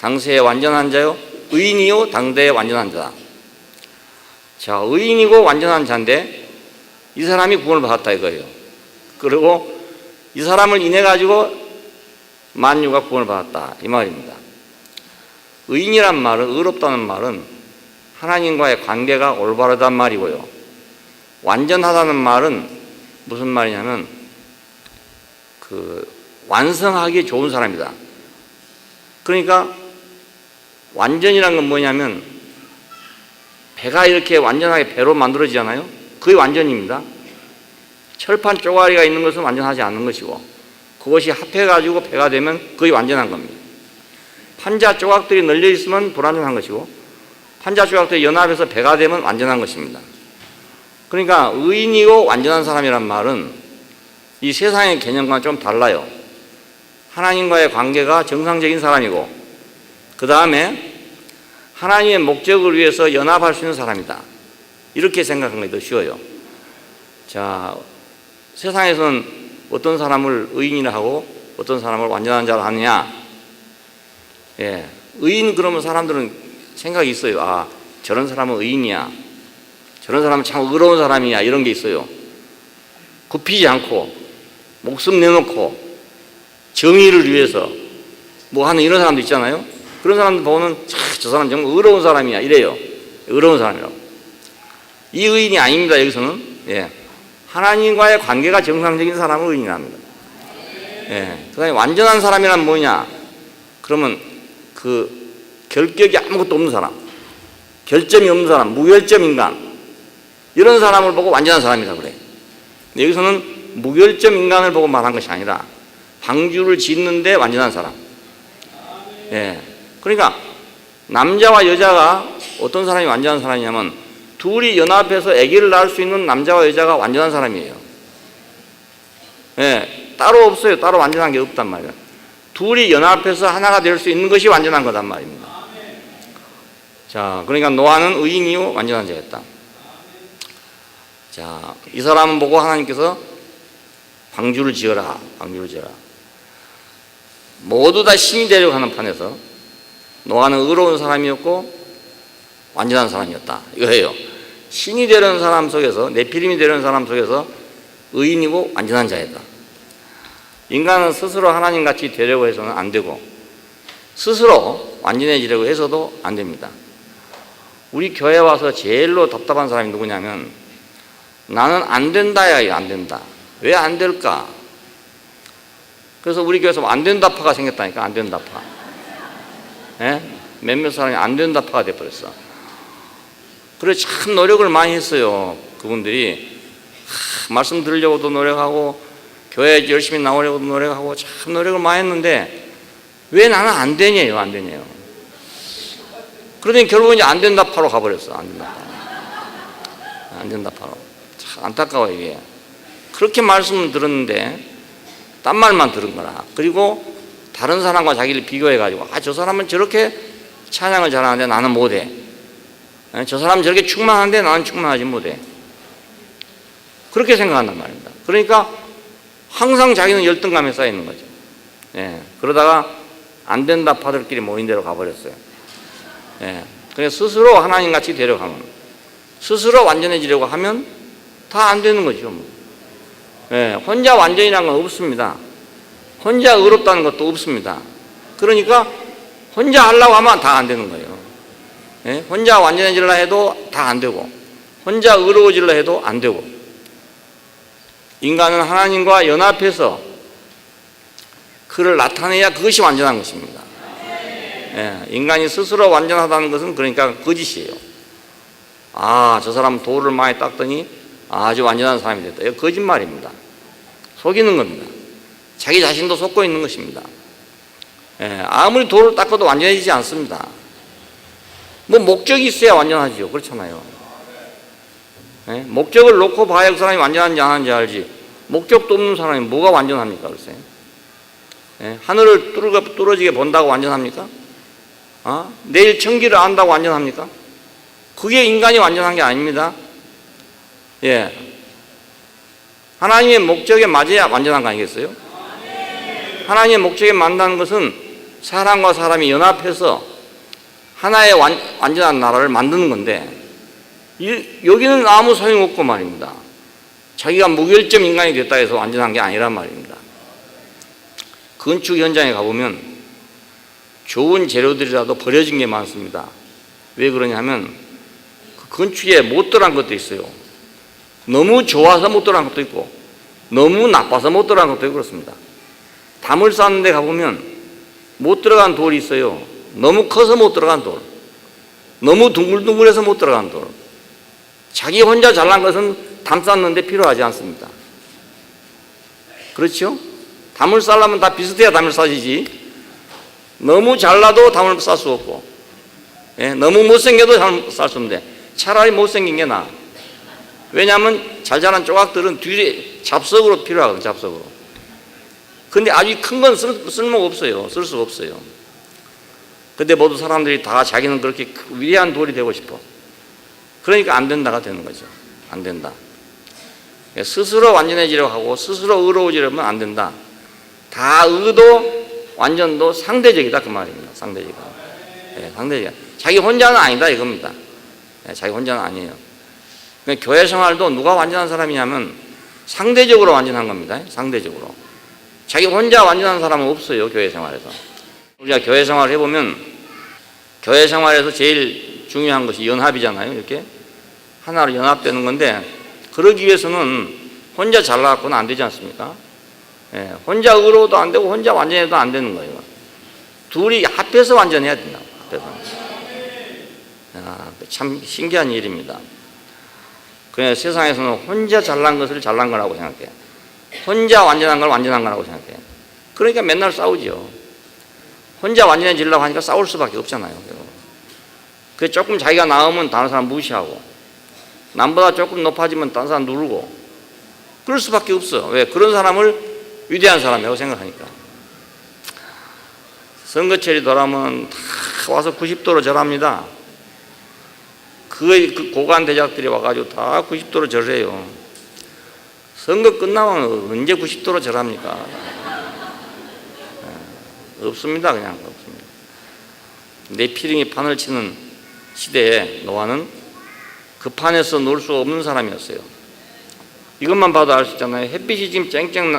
당세의 완전한 자요, 의인이요, 당대의 완전한 자다. 자, 의인이고 완전한 자인데 이 사람이 구원을 받았다 이거예요. 그리고 이 사람을 인해 가지고 만유가 구원을 받았다 이 말입니다. 의인이란 말은, 의롭다는 말은 하나님과의 관계가 올바르단 말이고요. 완전하다는 말은 무슨 말이냐면 완성하기 좋은 사람이다. 그러니까 완전이란 건 뭐냐면 배가 이렇게 완전하게 배로 만들어지잖아요. 그게 완전입니다. 철판 쪼가리가 있는 것은 완전하지 않는 것이고, 그것이 합해가지고 배가 되면 그게 완전한 겁니다. 판자 조각들이 널려 있으면 불완전한 것이고, 판자 조각들이 연합해서 배가 되면 완전한 것입니다. 그러니까 의인이고 완전한 사람이란 말은 이 세상의 개념과는 좀 달라요. 하나님과의 관계가 정상적인 사람이고, 그 다음에 하나님의 목적을 위해서 연합할 수 있는 사람이다. 이렇게 생각하는 게 더 쉬워요. 자, 세상에서는 어떤 사람을 의인이라 하고 어떤 사람을 완전한 자로 하느냐? 예, 의인 그러면 사람들은 생각이 있어요. 저런 사람은 의인이야. 저런 사람은 참 의로운 사람이야. 이런 게 있어요. 굽히지 않고 목숨 내놓고 정의를 위해서 뭐 하는 이런 사람도 있잖아요. 그런 사람들 보면 저 사람 정말 의로운 사람이야 이래요. 의로운 사람이라고. 이 의인이 아닙니다. 여기서는. 예, 하나님과의 관계가 정상적인 사람을 의인합니다. 예, 그 다음에 완전한 사람이란 뭐냐? 그러면 결격이 아무것도 없는 사람, 결점이 없는 사람, 무결점 인간, 이런 사람을 보고 완전한 사람이라고 그래요. 여기서는 무결점 인간을 보고 말한 것이 아니라 방주를 짓는데 완전한 사람. 예, 그러니까 남자와 여자가 어떤 사람이 완전한 사람이냐면 둘이 연합해서 아기를 낳을 수 있는 남자와 여자가 완전한 사람이에요. 예, 따로 없어요. 따로 완전한 게 없단 말이에요. 둘이 연합해서 하나가 될 수 있는 것이 완전한 거단 말입니다. 자, 그러니까 노아는 의인이요 완전한 자였다. 자, 이 사람은 보고 하나님께서 방주를 지어라, 방주를 지어라. 모두 다 신이 되려고 하는 판에서 노아는 의로운 사람이었고 완전한 사람이었다 이거예요. 신이 되려는 사람 속에서, 네피림이 되려는 사람 속에서 의인이고 완전한 자였다. 인간은 스스로 하나님같이 되려고 해서는 안 되고 스스로 완전해지려고 해서도 안 됩니다. 우리 교회 와서 제일로 답답한 사람이 누구냐면 나는 안 된다야. 안 된다. 왜 안 될까? 그래서 우리 교회에서 안 된다파가 생겼다니까. 안 된다파. 예? 몇몇 사람이 안 된다파가 돼버렸어. 그래 참 노력을 많이 했어요. 그분들이 말씀 들으려고도 노력하고 교회에 열심히 나오려고도 노력하고 참 노력을 많이 했는데 왜 나는 안 되냐요. 안 되냐요. 그러더니 결국은 이제 안 된다파로 가버렸어. 안 된다파. 안 된다파로. 참 안타까워 이게. 그렇게 말씀을 들었는데 딴 말만 들은 거라. 그리고 다른 사람과 자기를 비교해가지고 저 사람은 저렇게 찬양을 잘하는데 나는 못해. 저 사람은 저렇게 충만한데 나는 충만하지 못해. 그렇게 생각한단 말입니다. 그러니까 항상 자기는 열등감에 쌓여 있는 거죠. 예, 그러다가 안 된다 파들끼리 모인 대로 가버렸어요. 예, 그래서 스스로 하나님같이 되려가면 스스로 완전해지려고 하면 다 안 되는 거죠. 예, 혼자 완전이라는 건 없습니다. 혼자 의롭다는 것도 없습니다. 그러니까 혼자 하려고 하면 다 안 되는 거예요. 예, 혼자 완전해지려 해도 다 안 되고, 혼자 의로워지려 해도 안 되고, 인간은 하나님과 연합해서 그를 나타내야 그것이 완전한 것입니다. 예, 인간이 스스로 완전하다는 것은 그러니까 거짓이에요. 아, 저 사람 돌을 많이 닦더니 아주 완전한 사람이 됐다. 이거 거짓말입니다. 속이는 겁니다. 자기 자신도 속고 있는 것입니다. 예, 아무리 돌을 닦아도 완전해지지 않습니다. 뭐 목적이 있어야 완전하죠. 그렇잖아요. 예, 목적을 놓고 봐야 그 사람이 완전한지 안 하는지 알지. 목적도 없는 사람이 뭐가 완전합니까? 글쎄. 예, 하늘을 뚫어지게 본다고 완전합니까? 내일 천기를 안다고 완전합니까? 그게 인간이 완전한 게 아닙니다. 예. 하나님의 목적에 맞아야 완전한 거 아니겠어요? 하나님의 목적에 맞는 것은 사람과 사람이 연합해서 하나의 완전한 나라를 만드는 건데, 여기는 아무 소용없고 말입니다. 자기가 무결점 인간이 됐다 해서 완전한 게 아니란 말입니다. 건축 현장에 가보면 좋은 재료들이라도 버려진 게 많습니다. 왜 그러냐 하면 그 건축에 못 들어간 것도 있어요. 너무 좋아서 못 들어간 것도 있고 너무 나빠서 못 들어간 것도 있고 그렇습니다. 담을 쌓는 데 가보면 못 들어간 돌이 있어요. 너무 커서 못 들어간 돌, 너무 둥글둥글해서 못 들어간 돌. 자기 혼자 잘난 것은 담 쌓는데 필요하지 않습니다. 그렇죠? 담을 쌓려면 다 비슷해야 담을 쌓이지. 너무 잘나도 담을 쌓을 수 없고, 예, 너무 못생겨도 담을 쌓을 수 없는데 차라리 못생긴 게 나아. 왜냐하면 잘 자란 조각들은 뒤에 잡석으로 필요하거든. 잡석으로. 근데 아주 큰 건 쓸모가 없어요. 쓸 수가 없어요. 근데 모두 사람들이 다 자기는 그렇게 위대한 돌이 되고 싶어. 그러니까 안 된다가 되는 거죠. 안 된다. 스스로 완전해지려고 하고 스스로 의로워지려면 안 된다. 다 의도 완전도 상대적이다 그 말입니다. 상대적이다. 네, 상대적. 자기 혼자는 아니다 이겁니다. 네, 자기 혼자는 아니에요. 그러니까 교회 생활도 누가 완전한 사람이냐면 상대적으로 완전한 겁니다. 상대적으로. 자기 혼자 완전한 사람은 없어요. 교회 생활에서. 우리가 교회 생활을 해보면 교회 생활에서 제일 중요한 것이 연합이잖아요. 이렇게 하나로 연합되는 건데, 그러기 위해서는 혼자 잘나갖고는 안 되지 않습니까? 예, 혼자 의로워도 안 되고 혼자 완전해도 안 되는 거예요. 둘이 합해서 완전해야 된다. 합해서. 참 신기한 일입니다. 그냥 세상에서는 혼자 잘난 것을 잘난 거라고 생각해. 혼자 완전한 걸 완전한 거라고 생각해. 그러니까 맨날 싸우죠. 혼자 완전해지려고 하니까 싸울 수밖에 없잖아요. 그 조금 자기가 나으면 다른 사람 무시하고, 남보다 조금 높아지면 다른 사람 누르고, 그럴 수밖에 없어. 왜? 그런 사람을 위대한 사람이라고 생각하니까. 선거철이 돌아오면 다 와서 90도로 절합니다. 그 고관 대작들이 와가지고 다 90도로 절해요. 선거 끝나면 언제 90도로 절합니까? 없습니다. 그냥 없습니다. 내피링이 판을 치는 시대에 노아는 그 판에서 놀 수 없는 사람이었어요. 이것만 봐도 알 수 있잖아요. 햇빛이 지금 쨍쨍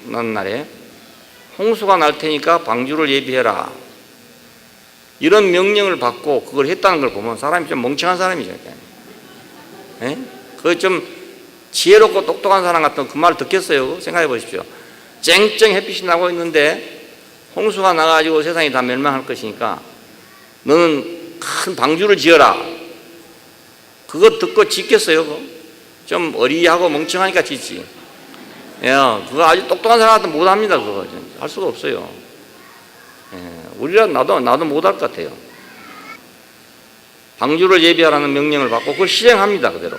난 날에 홍수가 날 테니까 방주를 예비해라. 이런 명령을 받고 그걸 했다는 걸 보면 사람이 좀 멍청한 사람이죠. 예? 그 좀 지혜롭고 똑똑한 사람 같은 그 말을 듣겠어요? 생각해 보십시오. 쨍쨍 햇빛이 나고 있는데 홍수가 나가지고 세상이 다 멸망할 것이니까 너는 큰 방주를 지어라. 그거 듣고 짓겠어요? 좀 어리하고 멍청하니까 짓지. 예, 그거 아주 똑똑한 사람 같으면 못합니다. 그거 할 수가 없어요. 예, 우리라 나도 못할 것 같아요. 방주를 예비하라는 명령을 받고 그걸 실행합니다. 그대로.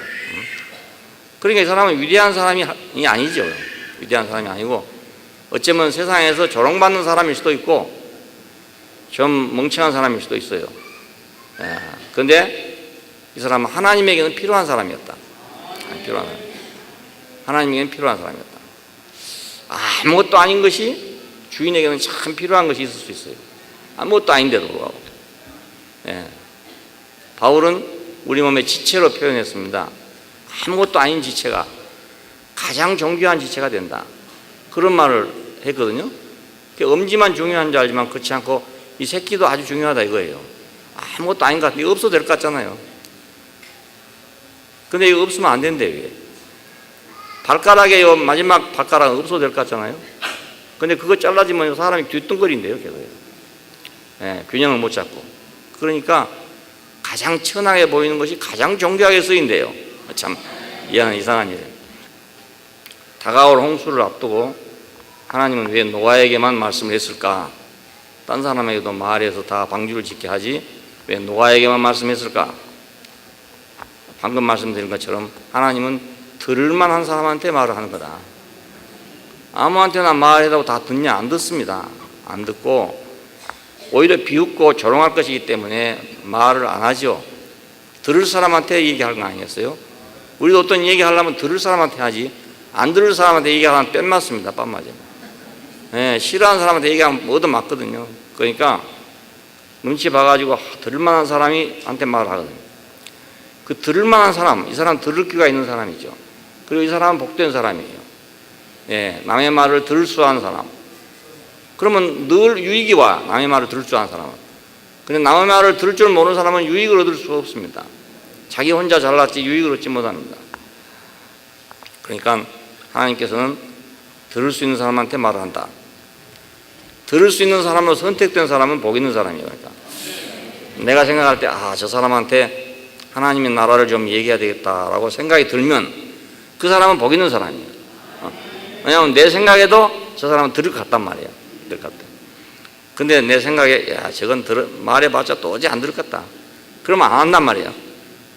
그러니까 이 사람은 위대한 사람이 아니죠. 위대한 사람이 아니고 어쩌면 세상에서 조롱받는 사람일 수도 있고 좀 멍청한 사람일 수도 있어요. 그런데 이 사람은 하나님에게는 필요한 사람이었다. 하나님에게는 필요한 사람이었다. 아무것도 아닌 것이 주인에게는 참 필요한 것이 있을 수 있어요. 아무것도 아닌데도 불구하고. 바울은 우리 몸의 지체로 표현했습니다. 아무것도 아닌 지체가 가장 존귀한 지체가 된다. 그런 말을 했거든요. 엄지만 중요한 줄 알지만 그렇지 않고 이 새끼도 아주 중요하다 이거예요. 아무것도 아닌 것 같은데 없어도 될 것 같잖아요. 근데 이거 없으면 안 된대요. 이게. 발가락에 마지막 발가락은 없어도 될 것 같잖아요. 근데 그거 잘라지면 사람이 뒤뚱거린대요. 계속. 예, 균형을 못 잡고. 그러니까 가장 천하게 보이는 것이 가장 존귀하게 쓰인대요. 참 이상한 일이에요. 다가올 홍수를 앞두고 하나님은 왜 노아에게만 말씀을 했을까? 딴 사람에게도 말해서 다 방주를 짓게 하지 왜 노아에게만 말씀했을까? 방금 말씀드린 것처럼 하나님은 들을 만한 사람한테 말을 하는 거다. 아무한테나 말해도 다 듣냐? 안 듣습니다. 안 듣고 오히려 비웃고 조롱할 것이기 때문에 말을 안 하죠. 들을 사람한테 얘기하는 거 아니겠어요? 우리도 어떤 얘기하려면 들을 사람한테 하지 안 들을 사람한테 얘기하면 뺨 맞습니다. 뺨 맞아요. 예, 싫어하는 사람한테 얘기하면 뭐든 맞거든요. 그러니까 눈치 봐가지고 들을 만한 사람이 한테 말을 하거든요. 그 들을 만한 사람, 이 사람 들을 귀가 있는 사람이죠. 그리고 이 사람은 복된 사람이에요. 예, 남의 말을 들을 수 아는 사람. 그러면 늘 유익이 와. 남의 말을 들을 줄 아는 사람은. 근데 남의 말을 들을 줄 모르는 사람은 유익을 얻을 수 없습니다. 자기 혼자 잘났지 유익을 얻지 못합니다. 그러니까 하나님께서는 들을 수 있는 사람한테 말을 한다. 들을 수 있는 사람으로 선택된 사람은 복 있는 사람이에요. 그러니까 내가 생각할 때 저 사람한테 하나님의 나라를 좀 얘기해야 되겠다라고 생각이 들면 그 사람은 복 있는 사람이에요. 왜냐하면 내 생각에도 저 사람은 들을 것 같단 말이에요. 들을 것 같아. 근데 내 생각에 저건 말해봤자 도저히 안 들을 것 같다. 그러면 안 한단 말이에요.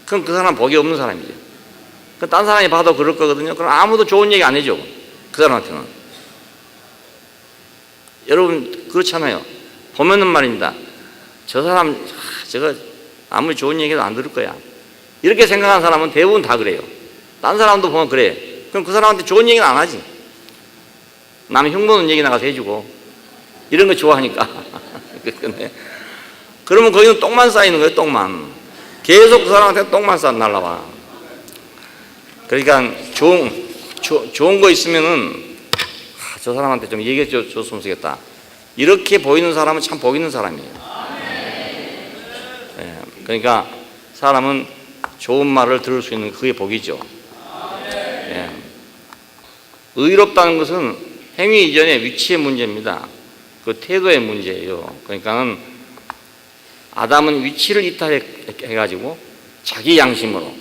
그럼 그 사람은 복이 없는 사람이죠. 딴 사람이 봐도 그럴 거거든요. 그럼 아무도 좋은 얘기 안 해줘. 그 사람한테는. 여러분 그렇잖아요. 보면은 말입니다. 저 사람 저거 아무리 좋은 얘기도 안 들을 거야. 이렇게 생각하는 사람은 대부분 다 그래요. 딴 사람도 보면 그래. 그럼 그 사람한테 좋은 얘기는 안 하지. 남 흉보는 얘기 나가서 해주고 이런 거 좋아하니까. 그러면 거기는 똥만 쌓이는 거예요. 똥만. 계속 그 사람한테 똥만 쌓아 날라와. 그러니까 좋은 거 있으면은 저 사람한테 좀 얘기해 줬으면 좋겠다. 이렇게 보이는 사람은 참 복 있는 사람이에요. 예, 그러니까 사람은 좋은 말을 들을 수 있는 그게 복이죠. 예. 의롭다는 것은 행위 이전의 위치의 문제입니다. 그 태도의 문제예요. 그러니까는 아담은 위치를 이탈해가지고 자기 양심으로,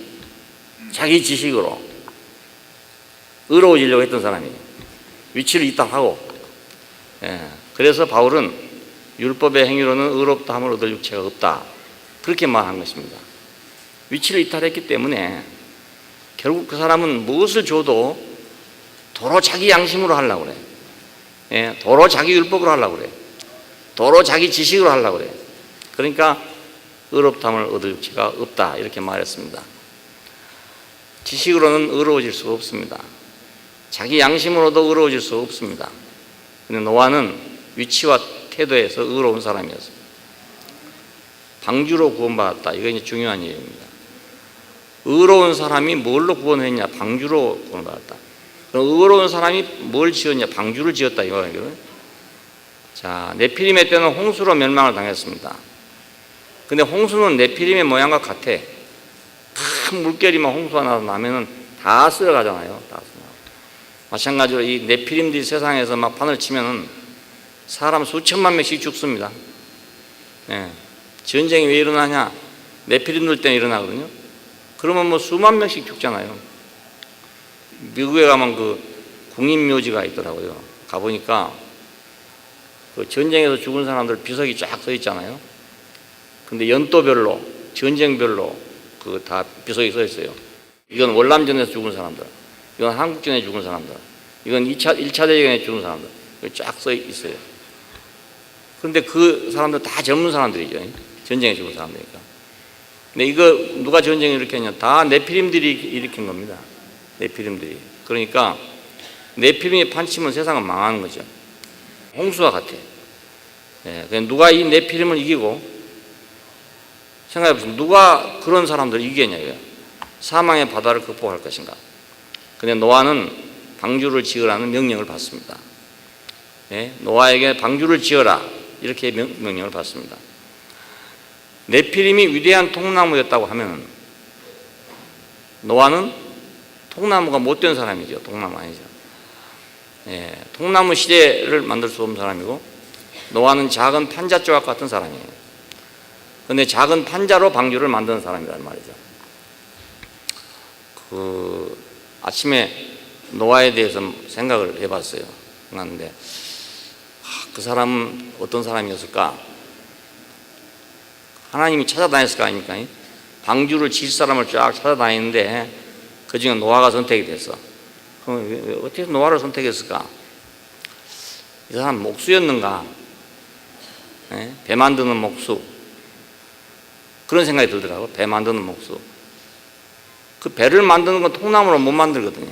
자기 지식으로 의로워지려고 했던 사람이에요. 위치를 이탈하고. 예. 그래서 바울은 율법의 행위로는 의롭다함을 얻을 육체가 없다. 그렇게 말한 것입니다. 위치를 이탈했기 때문에 결국 그 사람은 무엇을 줘도 도로 자기 양심으로 하려고 그래. 예. 도로 자기 율법으로 하려고 그래. 도로 자기 지식으로 하려고 그래. 그러니까 의롭다함을 얻을 육체가 없다. 이렇게 말했습니다. 지식으로는 의로워질 수가 없습니다. 자기 양심으로도 의로워질 수 없습니다. 근데 노아는 위치와 태도에서 의로운 사람이었습니다. 방주로 구원받았다. 이거 이제 중요한 얘기입니다. 의로운 사람이 뭘로 구원했냐? 방주로 구원받았다. 그럼 의로운 사람이 뭘 지었냐? 방주를 지었다. 이거예요. 자, 네피림의 때는 홍수로 멸망을 당했습니다. 근데 홍수는 네피림의 모양과 같아. 큰 물결이 막 홍수가 나면은 다 쓸어가잖아요. 다 쓸어가고. 마찬가지로 이 네피림들이 세상에서 막 판을 치면은 사람 수천만 명씩 죽습니다. 예. 전쟁이 왜 일어나냐? 네피림들 때문에 일어나거든요. 그러면 뭐 수만 명씩 죽잖아요. 미국에 가면 그 국립묘지가 있더라고요. 가보니까 그 전쟁에서 죽은 사람들 비석이 쫙 서 있잖아요. 근데 연도별로, 전쟁별로 그 다 비석이 서 있어요. 이건 월남전에서 죽은 사람들, 이건 한국전에 죽은 사람들, 이건 1차 대전에 죽은 사람들, 쫙 써 있어요. 그런데 그 사람들 다 젊은 사람들이죠. 전쟁에 죽은 사람들이니까. 근데 이거 누가 전쟁을 일으켰냐? 다 네피림들이 일으킨 겁니다. 네피림들이. 그러니까 네피림이 판치면 세상은 망하는 거죠. 홍수와 같아. 예, 누가 이 네피림을 이기고 생각해 보세요. 누가 그런 사람들을 이기겠냐고요. 사망의 바다를 극복할 것인가. 근데 노아는 방주를 지으라는 명령을 받습니다. 예? 노아에게 방주를 지어라 이렇게 명령을 받습니다. 네피림이 위대한 통나무였다고 하면 노아는 통나무가 못된 사람이죠. 통나무 아니죠. 예, 통나무 시대를 만들 수 없는 사람이고 노아는 작은 판자 조각 같은 사람이에요. 그런데 작은 판자로 방주를 만드는 사람이란 말이죠. 아침에 노아에 대해서 생각을 해봤어요. 그런데 그 사람은 어떤 사람이었을까? 하나님이 찾아다녔을 거 아닙니까? 방주를 지을 사람을 쫙 찾아다니는데 그 중에 노아가 선택이 됐어. 그럼 어떻게 노아를 선택했을까? 이 사람 목수였는가? 예? 배 만드는 목수. 그런 생각이 들더라고. 배 만드는 목수. 그 배를 만드는 건 통나무로 못 만들거든요.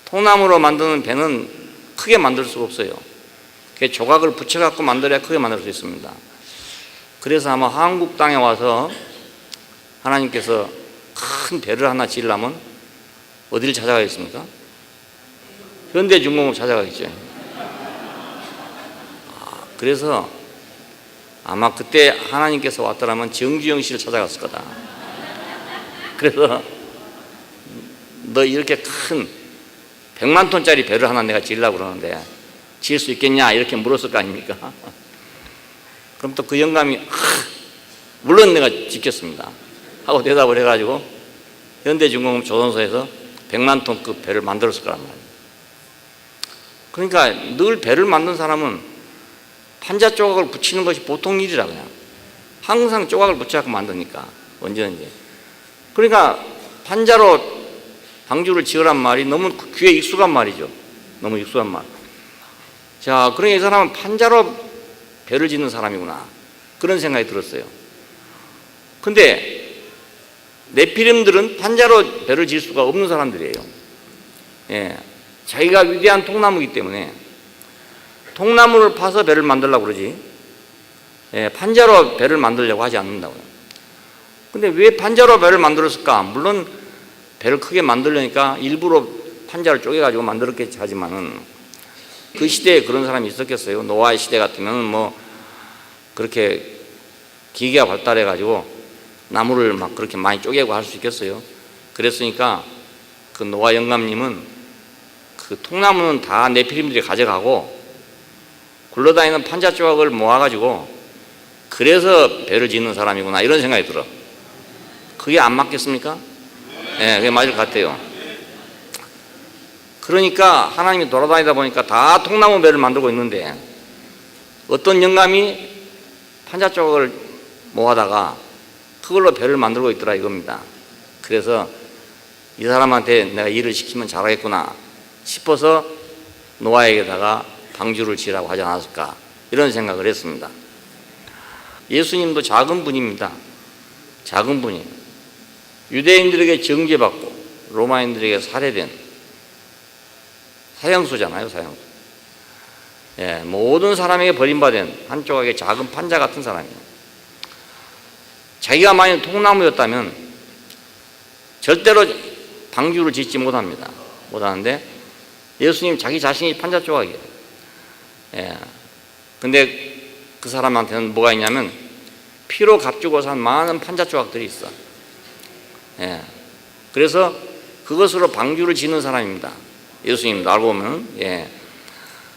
통나무로 만드는 배는 크게 만들 수가 없어요. 그 조각을 붙여갖고 만들어야 크게 만들 수 있습니다. 그래서 아마 한국 땅에 와서 하나님께서 큰 배를 하나 지으려면 어디를 찾아가겠습니까? 현대중공업 찾아가겠죠. 그래서 아마 그때 하나님께서 왔더라면 정주영 씨를 찾아갔을 거다. 그래서 너 이렇게 큰 100만 톤짜리 배를 하나 내가 지으려고 그러는데 지을 수 있겠냐 이렇게 물었을 거 아닙니까? 그럼 또 그 영감이 물론 내가 짓겠습니다 하고 대답을 해가지고 현대중공업 조선소에서 100만 톤급 배를 만들었을 거란 말이에요. 그러니까 늘 배를 만든 사람은 판자 조각을 붙이는 것이 보통 일이라 그냥 항상 조각을 붙여갖고 만드니까 언제든지. 그러니까 판자로 방주를 지으란 말이 너무 귀에 익숙한 말이죠. 너무 익숙한 말. 자, 그러니까 이 사람은 판자로 배를 짓는 사람이구나 그런 생각이 들었어요. 근데 네피림들은 판자로 배를 지을 수가 없는 사람들이에요. 예, 자기가 위대한 통나무이기 때문에 통나무를 파서 배를 만들려고 그러지, 예, 판자로 배를 만들려고 하지 않는다고요. 근데 왜 판자로 배를 만들었을까? 물론 배를 크게 만들려니까 일부러 판자를 쪼개가지고 만들었겠지 하지만은 그 시대에 그런 사람이 있었겠어요? 노아의 시대 같으면 뭐 그렇게 기계가 발달해가지고 나무를 막 그렇게 많이 쪼개고 할 수 있겠어요? 그랬으니까 그 노아 영감님은 그 통나무는 다 네피림들이 가져가고 굴러다니는 판자 조각을 모아가지고 그래서 배를 짓는 사람이구나 이런 생각이 들어. 그게 안 맞겠습니까? 예, 그게 맞을 것 같아요. 그러니까 하나님이 돌아다니다 보니까 다 통나무 배를 만들고 있는데 어떤 영감이 판자 조각을 모아다가 그걸로 배를 만들고 있더라 이겁니다. 그래서 이 사람한테 내가 일을 시키면 잘하겠구나 싶어서 노아에게다가 방주를 지으라고 하지 않았을까 이런 생각을 했습니다. 예수님도 작은 분입니다. 작은 분이에요. 유대인들에게 정죄받고 로마인들에게 살해된 사형수잖아요. 사형수. 예, 모든 사람에게 버림받은 한 조각의 작은 판자 같은 사람이에요. 자기가 만약 통나무였다면 절대로 방주를 짓지 못합니다. 못하는데 예수님 자기 자신이 판자 조각이에요. 예. 근데 그 사람한테는 뭐가 있냐면 피로 값주고 산 많은 판자 조각들이 있어. 예. 그래서 그것으로 방주를 짓는 사람입니다. 예수님도 알고 보면. 예.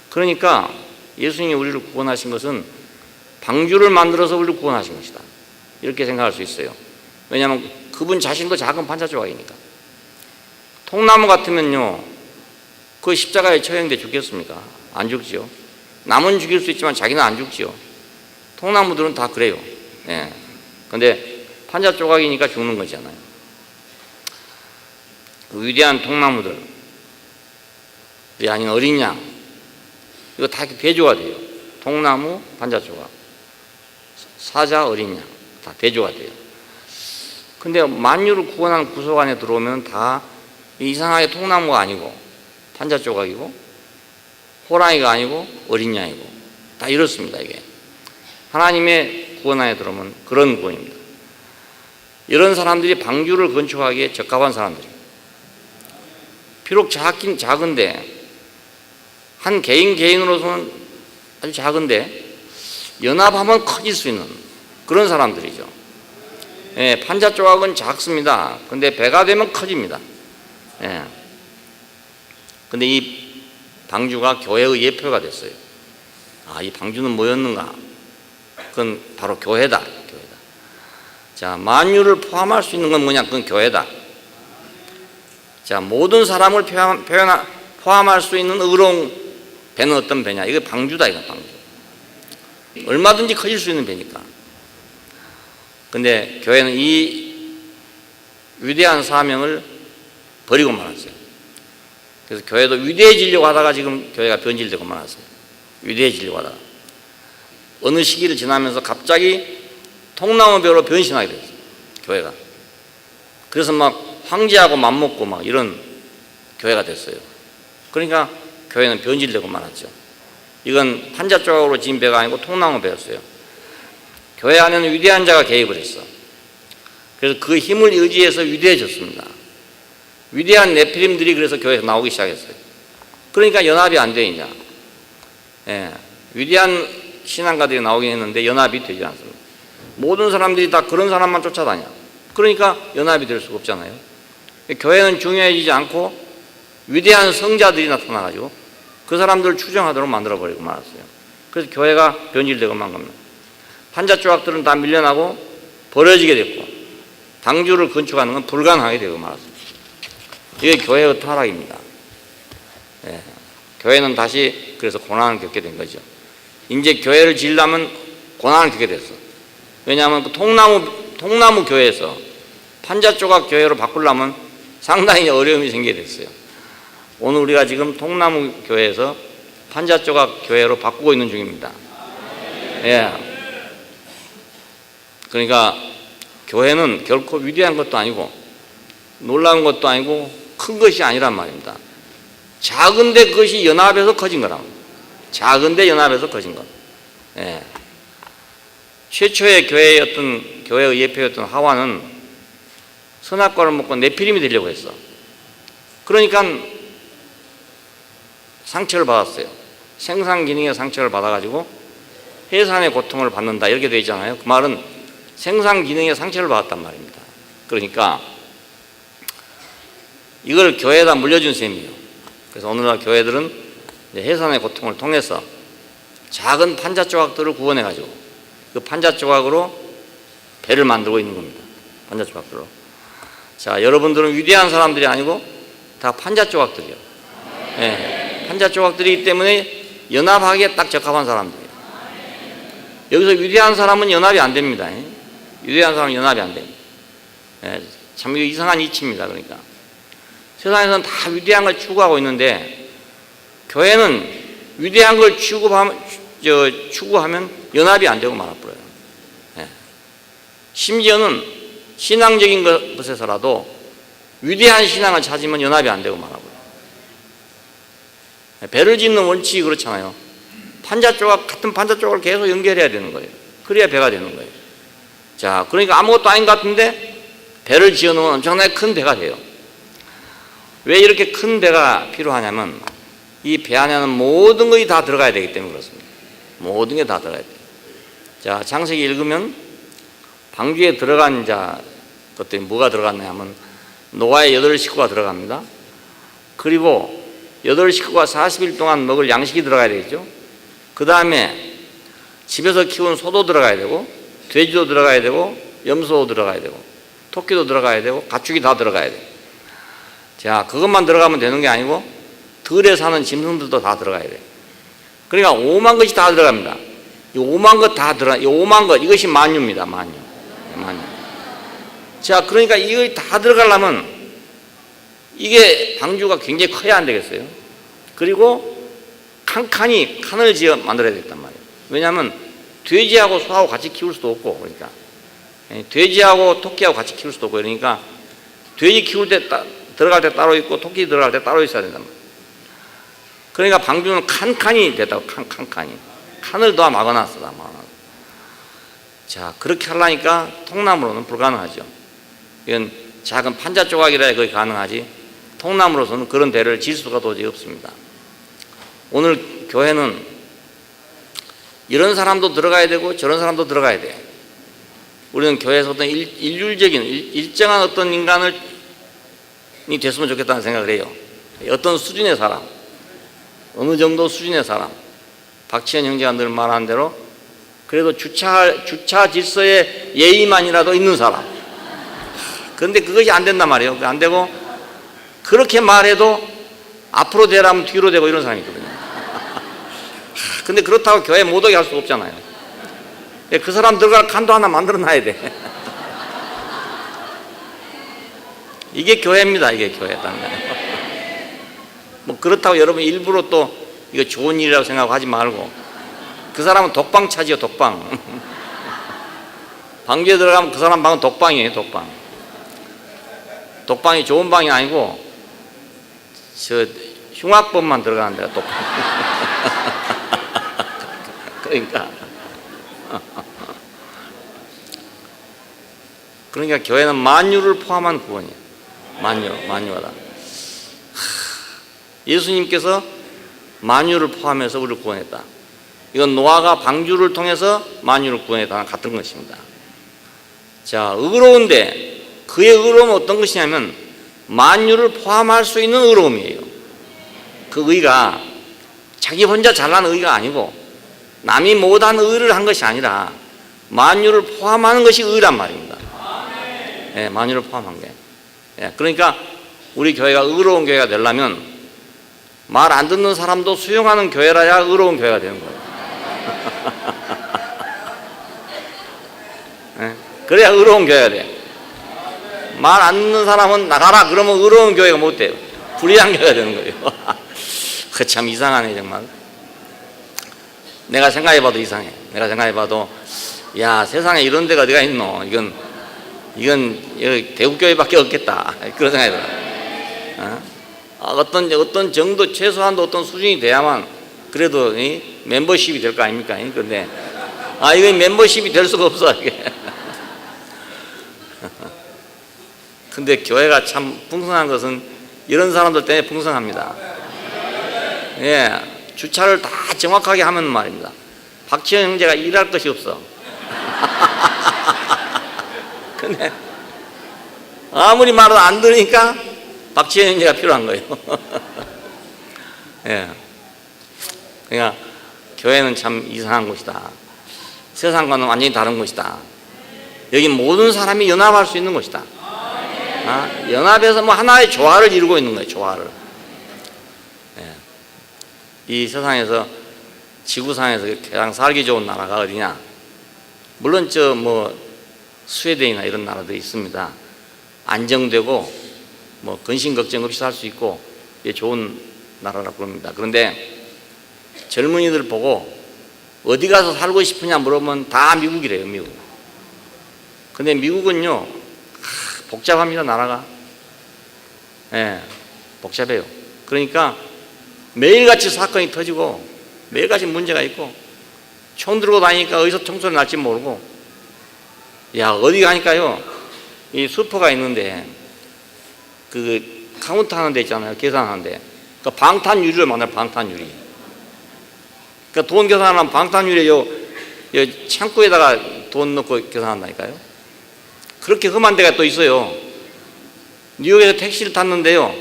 그러니까 예수님이 우리를 구원하신 것은 방주를 만들어서 우리를 구원하신 것이다. 이렇게 생각할 수 있어요. 왜냐하면 그분 자신도 작은 판자 조각이니까. 통나무 같으면요, 그 십자가에 처형돼 죽겠습니까? 안 죽지요. 남은 죽일 수 있지만 자기는 안 죽지요. 통나무들은 다 그래요. 예. 근데 판자 조각이니까 죽는 거잖아요. 그 위대한 통나무들, 아닌 어린 양, 이거 다 대조가 돼요. 통나무, 판자 조각, 사자, 어린 양, 다 대조가 돼요. 근데 만유를 구원하는 구속 안에 들어오면 다 이상하게 통나무가 아니고 판자 조각이고 호랑이가 아니고 어린 양이고 다 이렇습니다. 이게 하나님의 구원 안에 들어오면 그런 구원입니다. 이런 사람들이 방주를 건축하기에 적합한 사람들이에요. 비록 작긴 작은데, 한 개인으로서는 아주 작은데 연합하면 커질 수 있는 그런 사람들이죠. 예, 판자 조각은 작습니다. 근데 배가 되면 커집니다. 예. 근데 이 방주가 교회의 예표가 됐어요. 아, 이 방주는 뭐였는가? 그건 바로 교회다. 자, 만유를 포함할 수 있는 건 뭐냐? 그건 교회다. 자, 모든 사람을 포함할 수 있는 의로운 배는 어떤 배냐? 이거 방주다, 이거 방주. 얼마든지 커질 수 있는 배니까. 근데 교회는 이 위대한 사명을 버리고 말았어요. 그래서 교회도 위대해지려고 하다가 지금 교회가 변질되고 말았어요. 위대해지려고 하다가. 어느 시기를 지나면서 갑자기 통나무배로 변신하게 됐어요. 교회가. 그래서 막 황제하고 맞먹고 막 이런 교회가 됐어요. 그러니까 교회는 변질되고 말았죠. 이건 판자 조각으로 지은 배가 아니고 통나무배였어요. 교회 안에는 위대한 자가 개입을 했어. 그래서 그 힘을 의지해서 위대해졌습니다. 위대한 네피림들이 그래서 교회에서 나오기 시작했어요. 그러니까 연합이 안 돼, 이제. 예, 위대한 신앙가들이 나오긴 했는데 연합이 되지 않습니다. 모든 사람들이 다 그런 사람만 쫓아다녀. 그러니까 연합이 될 수가 없잖아요. 교회는 중요해지지 않고 위대한 성자들이 나타나가지고 그 사람들을 추종하도록 만들어버리고 말았어요. 그래서 교회가 변질되고 만 겁니다. 판자 조각들은 다 밀려나고 버려지게 됐고 방주를 건축하는 건 불가능하게 되고 말았습니다. 이게 교회의 타락입니다. 예. 교회는 다시 그래서 고난을 겪게 된 거죠. 이제 교회를 지으려면 고난을 겪게 됐어. 왜냐하면 그 통나무 교회에서 판자 조각 교회로 바꾸려면 상당히 어려움이 생기게 됐어요. 오늘 우리가 지금 통나무 교회에서 판자 조각 교회로 바꾸고 있는 중입니다. 예. 그러니까 교회는 결코 위대한 것도 아니고 놀라운 것도 아니고 큰 것이 아니란 말입니다. 작은데 그것이 연합해서 커진 거라고. 작은데 연합해서 커진 것. 예. 최초의 교회의 예표였던 하와는 선악과를 먹고 네피림이 되려고 했어. 그러니까 상처를 받았어요. 생산 기능의 상처를 받아가지고 해산의 고통을 받는다 이렇게 되어 있잖아요. 그 말은 생산 기능의 상처를 받았단 말입니다. 그러니까 이걸 교회에다 물려준 셈이에요. 그래서 오늘날 교회들은 해산의 고통을 통해서 작은 판자 조각들을 구원해가지고 그 판자 조각으로 배를 만들고 있는 겁니다. 판자 조각들로. 자, 여러분들은 위대한 사람들이 아니고 다 판자 조각들이요. 네, 판자 조각들이기 때문에 연합하기에 딱 적합한 사람들이에요. 여기서 위대한 사람은 연합이 안 됩니다. 위대한 사람은 연합이 안 됩니다. 네, 참 이상한 이치입니다. 그러니까 세상에서는 다 위대한 걸 추구하고 있는데 교회는 위대한 걸 추구하면 연합이 안 되고 말아버려요. 네. 심지어는 신앙적인 것에서라도 위대한 신앙을 찾으면 연합이 안 되고 말아버려요. 네. 배를 짓는 원칙이 그렇잖아요. 같은 판자 조각을 계속 연결해야 되는 거예요. 그래야 배가 되는 거예요. 자, 그러니까 아무것도 아닌 것 같은데 배를 지어놓으면 엄청나게 큰 배가 돼요. 왜 이렇게 큰 배가 필요하냐면 이 배 안에는 모든 것이 다 들어가야 되기 때문에 그렇습니다. 모든 게 다 들어가야 돼요. 자, 창세기 읽으면 방주에 들어간 것들이 뭐가 들어갔냐 하면 노아의 8식구가 들어갑니다. 그리고 8식구가 40일 동안 먹을 양식이 들어가야 되겠죠. 그 다음에 집에서 키운 소도 들어가야 되고 돼지도 들어가야 되고 염소도 들어가야 되고 토끼도 들어가야 되고 가축이 다 들어가야 돼요. 자, 그것만 들어가면 되는 게 아니고 들에 사는 짐승들도 다 들어가야 돼요. 그러니까 5만 것이 다 들어갑니다. 이 5만 것 다 들어가. 이 5만 것 이것이 만유입니다. 만유. 자, 그러니까 이걸 다 들어가려면 이게 방주가 굉장히 커야 안 되겠어요. 그리고 칸칸이 칸을 지어 만들어야 되겠단 말이에요. 왜냐하면 돼지하고 소하고 같이 키울 수도 없고 그러니까 돼지하고 토끼하고 같이 키울 수도 없고 그러니까 돼지 키울 때 들어갈 때 따로 있고 토끼 들어갈 때 따로 있어야 된단 말이에요. 그러니까 방주는 칸칸이 됐다고. 칸칸이 칸을 더 막아놨어. 자, 그렇게 하려니까 통나무로는 불가능하죠. 이건 작은 판자 조각이라야 거의 가능하지 통나무로서는 그런 대를 질 수가 도저히 없습니다. 오늘 교회는 이런 사람도 들어가야 되고 저런 사람도 들어가야 돼. 우리는 교회에서 어떤 일률적인 일정한 어떤 인간이 됐으면 좋겠다는 생각을 해요. 어떤 수준의 사람, 어느 정도 수준의 사람. 박지현 형제가 늘 말하는 대로 그래도 주차 질서의 예의만이라도 있는 사람. 그런데 그것이 안 된단 말이에요. 안 되고 그렇게 말해도 앞으로 되라면 뒤로 되고 이런 사람이 있거든요. 근데 그렇다고 교회 못 오게 할 수가 없잖아요. 그 사람 들어갈 칸도 하나 만들어 놔야 돼. 이게 교회입니다. 이게 교회다. 뭐 그렇다고 여러분 일부러 또 이거 좋은 일이라고 생각하고 하지 말고 그 사람은 독방 차지요. 독방. 방주에 들어가면 그 사람 방은 독방이에요. 독방. 독방이 좋은 방이 아니고 저 흉악범만 들어가는 데가 독방. 그러니까 교회는 만유를 포함한 구원이에요. 만유하다. 예수님께서 만유를 포함해서 우리를 구원했다. 이건 노아가 방주를 통해서 만유를 구원했다는 같은 것입니다. 자, 의로운데 그의 의로움은 어떤 것이냐면 만유를 포함할 수 있는 의로움이에요. 그 의가 자기 혼자 잘난 의가 아니고 남이 못한 의를 한 것이 아니라 만유를 포함하는 것이 의란 말입니다. 예, 만유를 포함한 게. 예, 그러니까 우리 교회가 의로운 교회가 되려면 말 안 듣는 사람도 수용하는 교회라야 의로운 교회가 되는 거예요. 예, 그래야 의로운 교회가 돼. 말 안 듣는 사람은 나가라 그러면 의로운 교회가 못 돼요. 불의한 교회가 되는 거예요. 그 참 이상하네 정말. 내가 생각해봐도 이상해. 내가 생각해봐도 야 세상에 이런 데가 어디가 있노. 이건 여기 대구교회밖에 없겠다. 그런 생각이 들어요. 어떤 정도 최소한도 어떤 수준이 돼야만 그래도 멤버십이 될 거 아닙니까? 그런데 이건 멤버십이 될 수가 없어 이게. 근데 교회가 참 풍성한 것은 이런 사람들 때문에 풍성합니다. 예, 주차를 다 정확하게 하면 말입니다. 박지현 형제가 일할 것이 없어. 근데 아무리 말을 안 들으니까 박지현 형제가 필요한 거예요. 예. 그러니까 교회는 참 이상한 곳이다. 세상과는 완전히 다른 곳이다. 여기 모든 사람이 연합할 수 있는 곳이다. 연합해서 뭐 하나의 조화를 이루고 있는 거예요. 조화를. 예. 이 세상에서 지구상에서 가장 살기 좋은 나라가 어디냐? 물론 스웨덴이나 이런 나라도 있습니다. 안정되고 뭐 근심 걱정 없이 살 수 있고 좋은 나라라고 그럽니다. 그런데 젊은이들 보고 어디 가서 살고 싶으냐 물어보면 다 미국이래요. 미국. 근데 미국은요 복잡합니다. 나라가. 예, 복잡해요. 그러니까 매일같이 사건이 터지고 매일같이 문제가 있고 총 들고 다니니까 어디서 총소리 날지 모르고 야 어디 가니까요 이 슈퍼가 있는데 그 카운트 하는 데 있잖아요. 계산하는데 그 방탄유리를 만나요. 방탄유리. 그러니까 돈 계산하면 방탄유리 요 창고에다가 돈 넣고 계산한다니까요. 그렇게 험한 데가 또 있어요. 뉴욕에서 택시를 탔는데요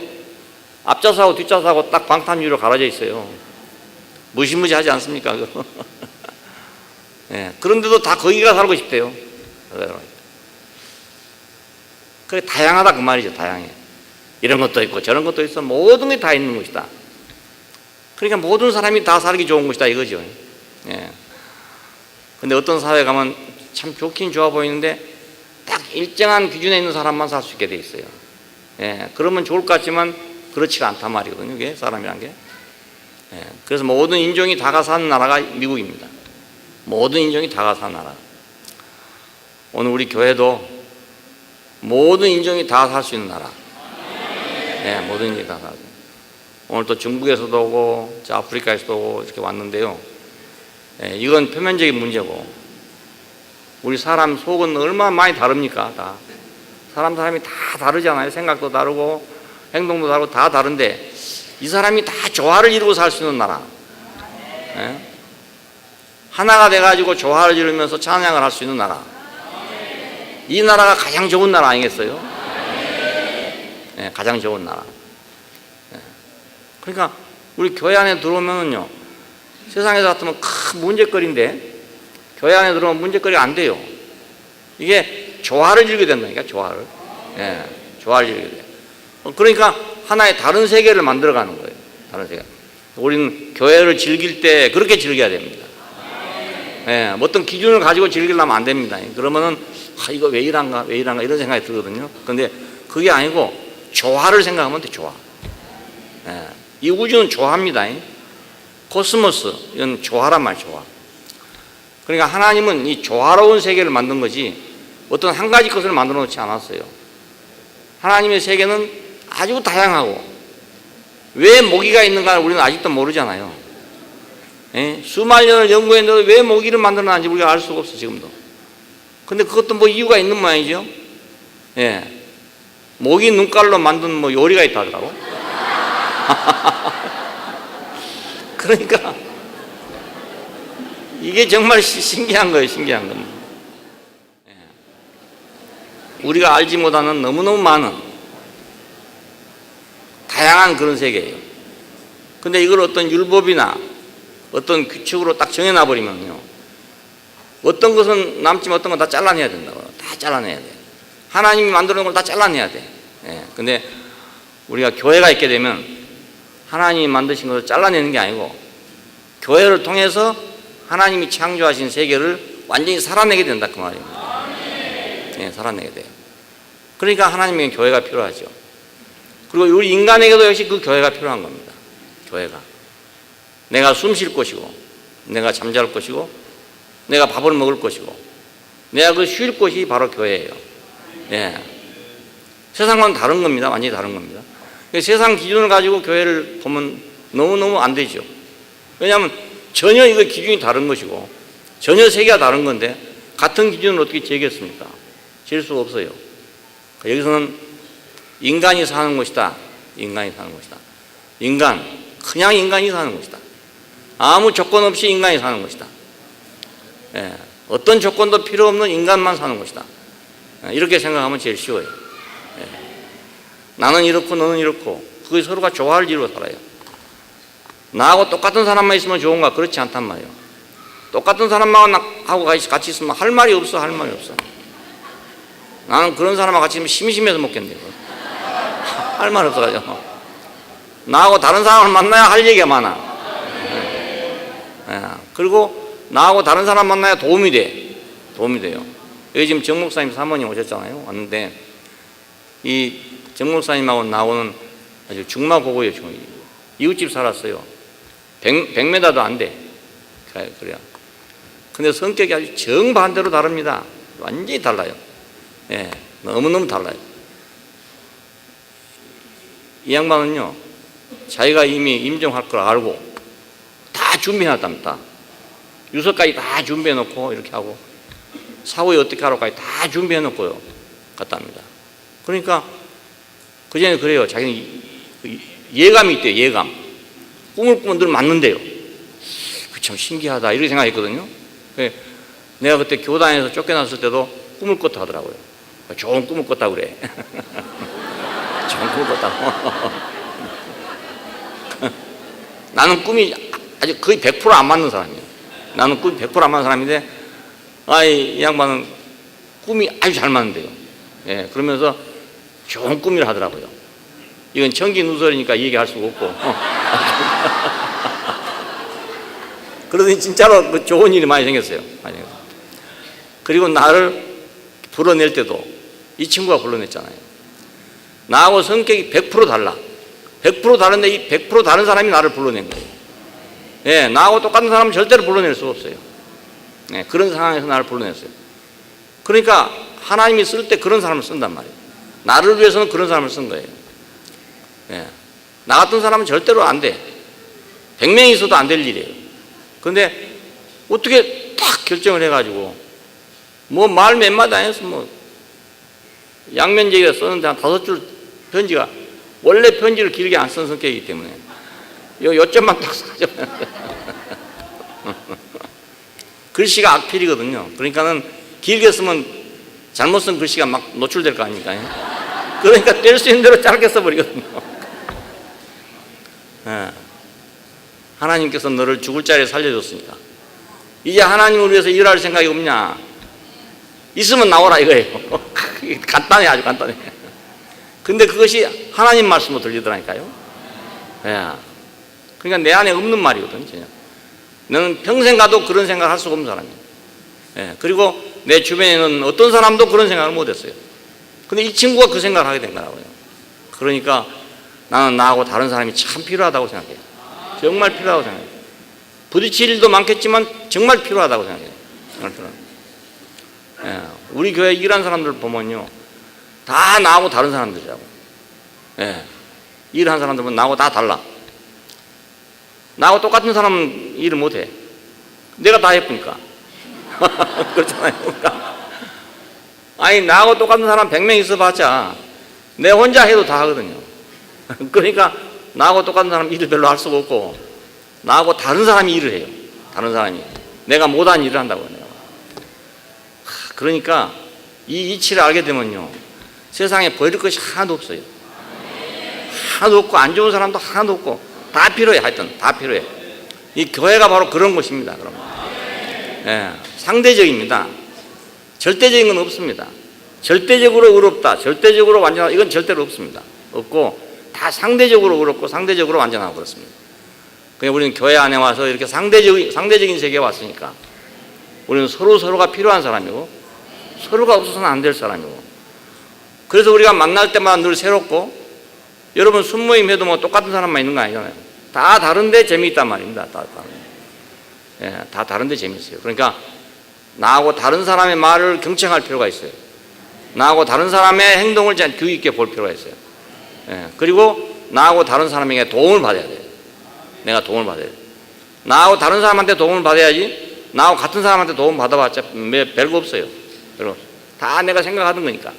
앞좌석하고 뒷좌석하고 딱 방탄유리로 갈라져 있어요. 무시무시하지 않습니까? 네, 그런데도 다 거기가 살고 싶대요. 그게 다양하다 그 말이죠. 다양해. 이런 것도 있고 저런 것도 있어. 모든 게 다 있는 것이다. 그러니까 모든 사람이 다 살기 좋은 것이다 이거죠. 예. 근데 어떤 사회에 가면 참 좋긴 좋아 보이는데 딱 일정한 기준에 있는 사람만 살 수 있게 돼 있어요. 예. 그러면 좋을 것 같지만 그렇지가 않단 말이거든요. 이게 사람이란 게. 예. 그래서 모든 인종이 다가 사는 나라가 미국입니다. 모든 인종이 다가 사는 나라. 오늘 우리 교회도 모든 인종이 다 살 수 있는 나라. 예, 모든 인종이 다 살고. 오늘 또 중국에서도 오고, 아프리카에서도 오고 이렇게 왔는데요. 예, 이건 표면적인 문제고, 우리 사람 속은 얼마나 많이 다릅니까? 다. 사람이 다 다르잖아요. 생각도 다르고 행동도 다르고 다 다른데 이 사람이 다 조화를 이루고 살 수 있는 나라. 예? 하나가 돼가지고 조화를 이루면서 찬양을 할 수 있는 나라. 이 나라가 가장 좋은 나라 아니겠어요? 예, 가장 좋은 나라. 예. 그러니까 우리 교회 안에 들어오면은요, 세상에서 같으면 큰 문제거리인데 교회 안에 들어오면 문제거리가 안 돼요. 이게 조화를 이루게 된다니까, 조화를. 예, 조화를 이루게 돼요. 그러니까 하나의 다른 세계를 만들어가는 거예요. 다른 세계. 우리는 교회를 즐길 때 그렇게 즐겨야 됩니다. 예, 어떤 기준을 가지고 즐기려면 안 됩니다. 그러면은 이거 왜 이란가 이런 생각이 들거든요. 그런데 그게 아니고 조화를 생각하면 돼. 조화. 예, 이 우주는 조화입니다. 코스모스 이건 조화란 말, 조화. 그러니까 하나님은 이 조화로운 세계를 만든 거지 어떤 한 가지 것을 만들어 놓지 않았어요. 하나님의 세계는 아주 다양하고 왜 모기가 있는가 우리는 아직도 모르잖아요. 예? 수만 년을 연구했는데 왜 모기를 만들어놨는지 우리가 알 수가 없어 지금도. 근데 그것도 뭐 이유가 있는 모양이죠. 예. 모기 눈깔로 만든 뭐 요리가 있다 하더라고. 그러니까 이게 정말 신기한 거예요. 신기한 겁니다. 예. 우리가 알지 못하는 너무너무 많은 다양한 그런 세계예요. 근데 이걸 어떤 율법이나 어떤 규칙으로 딱 정해놔 버리면요, 어떤 것은 남지만 어떤 건 다 잘라내야 된다고. 다 잘라내야 돼. 하나님이 만들어 놓은 걸 다 잘라내야 돼. 예. 근데 우리가 교회가 있게 되면 하나님이 만드신 것을 잘라내는 게 아니고 교회를 통해서 하나님이 창조하신 세계를 완전히 살아내게 된다 그 말이에요. 예, 살아내게 돼요. 그러니까 하나님에게 교회가 필요하죠. 그리고 우리 인간에게도 역시 그 교회가 필요한 겁니다. 교회가. 내가 숨 쉴 것이고, 내가 잠잘 것이고, 내가 밥을 먹을 것이고, 내가 그 쉴 곳이 바로 교회예요. 예. 세상과는 다른 겁니다. 완전히 다른 겁니다. 세상 기준을 가지고 교회를 보면 너무너무 안 되죠. 왜냐하면 전혀 이거 기준이 다른 것이고, 전혀 세계가 다른 건데, 같은 기준을 어떻게 재겠습니까? 질 수가 없어요. 여기서는 인간이 사는 곳이다. 인간이 사는 곳이다. 인간, 그냥 인간이 사는 곳이다. 아무 조건 없이 인간이 사는 것이다. 예, 어떤 조건도 필요 없는 인간만 사는 것이다. 예, 이렇게 생각하면 제일 쉬워요. 예, 나는 이렇고 너는 이렇고 그게 서로가 조화를 이루어 살아요. 나하고 똑같은 사람만 있으면 좋은가? 그렇지 않단 말이에요. 똑같은 사람만 하고 같이 있으면 할 말이 없어. 할 말이 없어. 나는 그런 사람하고 같이 있으면 심심해서 못 견뎌요. 할 말 없어가지고. 나하고 다른 사람을 만나야 할 얘기가 많아. 예. 그리고 나하고 다른 사람 만나야 도움이 돼. 도움이 돼요. 여기 지금 정 목사님 사모님 오셨잖아요. 왔는데 이 정 목사님하고 나오는 아주 중마고고예요. 이웃집 살았어요. 100m도 안 돼. 그래요. 근데 성격이 아주 정반대로 다릅니다. 완전히 달라요. 예. 너무너무 달라요. 이 양반은요, 자기가 이미 임종할 걸 알고 다 준비해놨답니다. 유서까지 다 준비해놓고 이렇게 하고 사후에 어떻게 하러까지 다 준비해놓고요 갔답니다. 그러니까 그전에 그래요. 자기는 예감이 있대요. 예감. 꿈을 꾸면 늘 맞는데요. 참 신기하다 이렇게 생각했거든요. 내가 그때 교단에서 쫓겨났을 때도 꿈을 꿨다 하더라고요. 좋은 꿈을 꿨다고 그래. 좋은 꿈을 꿨다고. 나는 꿈이 아주 거의 100% 안 맞는 사람이에요. 나는 꿈이 100% 안 맞는 사람인데 이 양반은 꿈이 아주 잘 맞는데요. 예, 그러면서 좋은 꿈이라 하더라고요. 이건 청기 누설이니까 얘기할 수가 없고. 그러더니 진짜로 그 좋은 일이 많이 생겼어요. 많이 생겼어요. 그리고 나를 불러낼 때도 이 친구가 불러냈잖아요. 나하고 성격이 100% 달라. 100% 다른데 이 100% 다른 사람이 나를 불러낸 거예요. 예, 나하고 똑같은 사람은 절대로 불러낼 수 없어요. 예, 그런 상황에서 나를 불러냈어요. 그러니까 하나님이 쓸 때 그런 사람을 쓴단 말이에요. 나를 위해서는 그런 사람을 쓴 거예요. 예, 나 같은 사람은 절대로 안 돼. 100명이 있어도 안 될 일이에요. 그런데 어떻게 딱 결정을 해가지고 뭐 말 몇 마디 안 해서 뭐 양면제기가 썼는데 한 5줄 편지가, 원래 편지를 길게 안 쓴 성격이기 때문에 요점만 딱 써줘. 글씨가 악필이거든요. 그러니까는 길게 쓰면 잘못 쓴 글씨가 막 노출될 거 아닙니까? 그러니까 될 수 있는 대로 짧게 써버리거든요. 하나님께서 너를 죽을 자리에 살려줬으니까 이제 하나님을 위해서 일할 생각이 없냐? 있으면 나오라 이거예요. 간단해, 아주 간단해. 근데 그것이 하나님 말씀으로 들리더라니까요. 그러니까 내 안에 없는 말이거든, 진짜. 너는 평생 가도 그런 생각을 할 수가 없는 사람이에요. 그리고 내 주변에는 어떤 사람도 그런 생각을 못 했어요. 근데 이 친구가 그 생각을 하게 된 거라고요. 그러니까 나는 나하고 다른 사람이 참 필요하다고 생각해요. 정말 필요하다고 생각해요. 부딪힐 일도 많겠지만 정말 필요하다고 생각해요. 정말 필요합니다. 우리 교회 일하는 사람들 보면요, 다 나하고 다른 사람들이라고. 일하는 사람들 보면 나하고 다 달라. 나하고 똑같은 사람은 일을 못해. 내가 다 해보니까. 그렇잖아요. 그러니까. 아니, 나하고 똑같은 사람 100명 있어봤자 내 혼자 해도 다 하거든요. 그러니까 나하고 똑같은 사람 일을 별로 할 수가 없고, 나하고 다른 사람이 일을 해요. 다른 사람이. 내가 못한 일을 한다고 해요. 그러니까 이 이치를 알게 되면요, 세상에 버릴 것이 하나도 없어요. 하나도 없고, 안 좋은 사람도 하나도 없고, 다 필요해. 하여튼 다 필요해. 이 교회가 바로 그런 곳입니다. 그러면 상대적입니다. 절대적인 건 없습니다. 절대적으로 의롭다, 절대적으로 완전하다, 이건 절대로 없습니다. 없고, 다 상대적으로 의롭고 상대적으로 완전하고 그렇습니다. 그냥 우리는 교회 안에 와서 이렇게 상대적인 세계에 왔으니까 우리는 서로가 필요한 사람이고, 서로가 없어서는 안 될 사람이고, 그래서 우리가 만날 때마다 늘 새롭고, 여러분 순모임 해도 뭐 똑같은 사람만 있는 거 아니잖아요. 다 다른데 재미있단 말입니다. 다 다른데 재미있어요. 그러니까 나하고 다른 사람의 말을 경청할 필요가 있어요. 나하고 다른 사람의 행동을 주의 있게 볼 필요가 있어요. 그리고 나하고 다른 사람에게 도움을 받아야 돼요. 내가 도움을 받아야 돼요. 나하고 다른 사람한테 도움을 받아야지, 나하고 같은 사람한테 도움 받아봤자 별거 없어요. 별거 없어요. 다 내가 생각하던 거니까.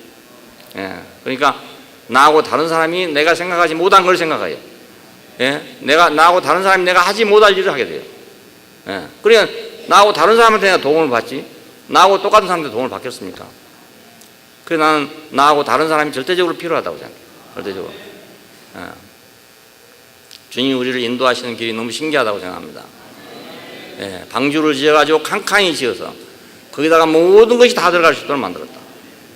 그러니까 나하고 다른 사람이 내가 생각하지 못한 걸 생각해요. 나하고 다른 사람이 내가 하지 못할 일을 하게 돼요. 그러니까 나하고 다른 사람한테 내가 도움을 받지, 나하고 똑같은 사람한테 도움을 받겠습니까? 그래서 나는 나하고 다른 사람이 절대적으로 필요하다고 생각해요. 절대적으로. 주님이 우리를 인도하시는 길이 너무 신기하다고 생각합니다. 방주를 지어가지고 칸칸이 지어서 거기다가 모든 것이 다 들어갈 수 있도록 만들었다.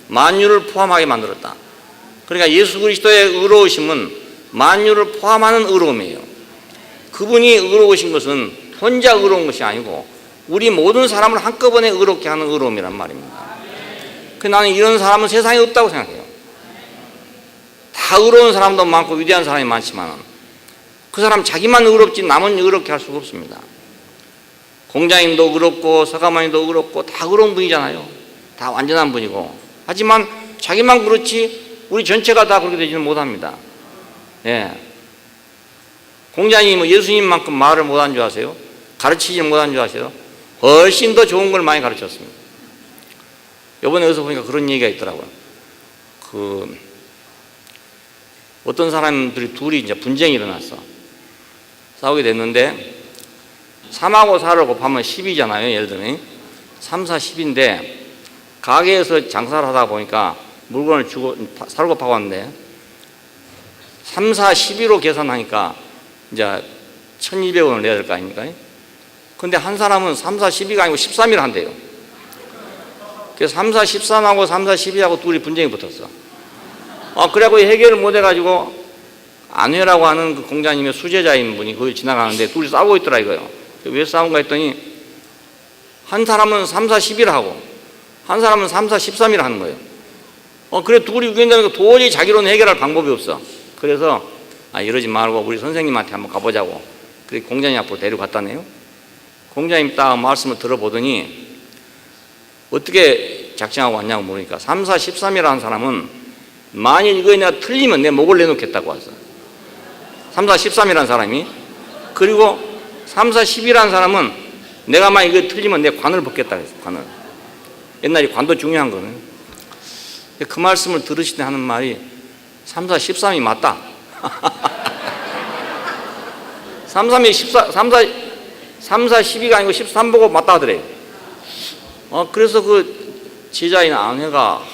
만유를 포함하게 만들었다. 그러니까 예수 그리스도의 의로우심은 만유를 포함하는 의로움이에요. 그분이 의로우신 것은 혼자 의로운 것이 아니고 우리 모든 사람을 한꺼번에 의롭게 하는 의로움이란 말입니다. 그래서 나는 이런 사람은 세상에 없다고 생각해요. 다 의로운 사람도 많고 위대한 사람이 많지만 그 사람 자기만 의롭지 남은 의롭게 할 수가 없습니다. 공자님도 의롭고 서가모니도 의롭고 다 의로운 분이잖아요. 다 완전한 분이고, 하지만 자기만 그렇지 우리 전체가 다 그렇게 되지는 못합니다. 공자님은 예수님만큼 말을 못한 줄 아세요? 가르치지 못한 줄 아세요? 훨씬 더 좋은 걸 많이 가르쳤습니다. 이번에 어디서 보니까 그런 얘기가 있더라고요. 어떤 사람들이 둘이 이제 분쟁이 일어났어. 싸우게 됐는데 3하고 4를 곱하면 10이잖아요. 예를 들면 3, 4, 10인데 가게에서 장사를 하다 보니까 물건을 주고 사러 곱하고 왔는데 3, 4, 12로 계산하니까 이제 1,200원을 내야 될 거 아닙니까? 근데 한 사람은 3, 4, 12가 아니고 13일 한대요. 그래서 3, 4, 13하고 3, 4, 12하고 둘이 분쟁이 붙었어. 그래갖고 해결을 못 해가지고 안회라고 하는 그 공자님의 수제자인 분이 거기 지나가는데 둘이 싸우고 있더라 이거요. 왜 싸운가 했더니 한 사람은 3, 4, 11 하고 한 사람은 3, 4, 13일 하는 거예요. 그래 둘이 우긴다니까 도저히 자기로는 해결할 방법이 없어. 그래서 이러지 말고 우리 선생님한테 한번 가보자고. 그래 공자님 앞으로 데려갔다네요. 공자님 딱 말씀을 들어보더니 어떻게 작정하고 왔냐고 물으니까 3, 4, 13이라는 사람은 만일 이거 내가 틀리면 내 목을 내놓겠다고 왔어. 3, 4, 13이라는 사람이. 그리고 3, 4, 10이라는 사람은 내가 만약 이거 틀리면 내 관을 벗겠다고 했어. 관을. 옛날에 관도 중요한 거는. 그 말씀을 들으시되 하는 말이 3, 4, 13이 맞다. 3, 3이 14, 3, 4, 12가 아니고 13 보고 맞다 하더래. 그래서 그 제자인 아내가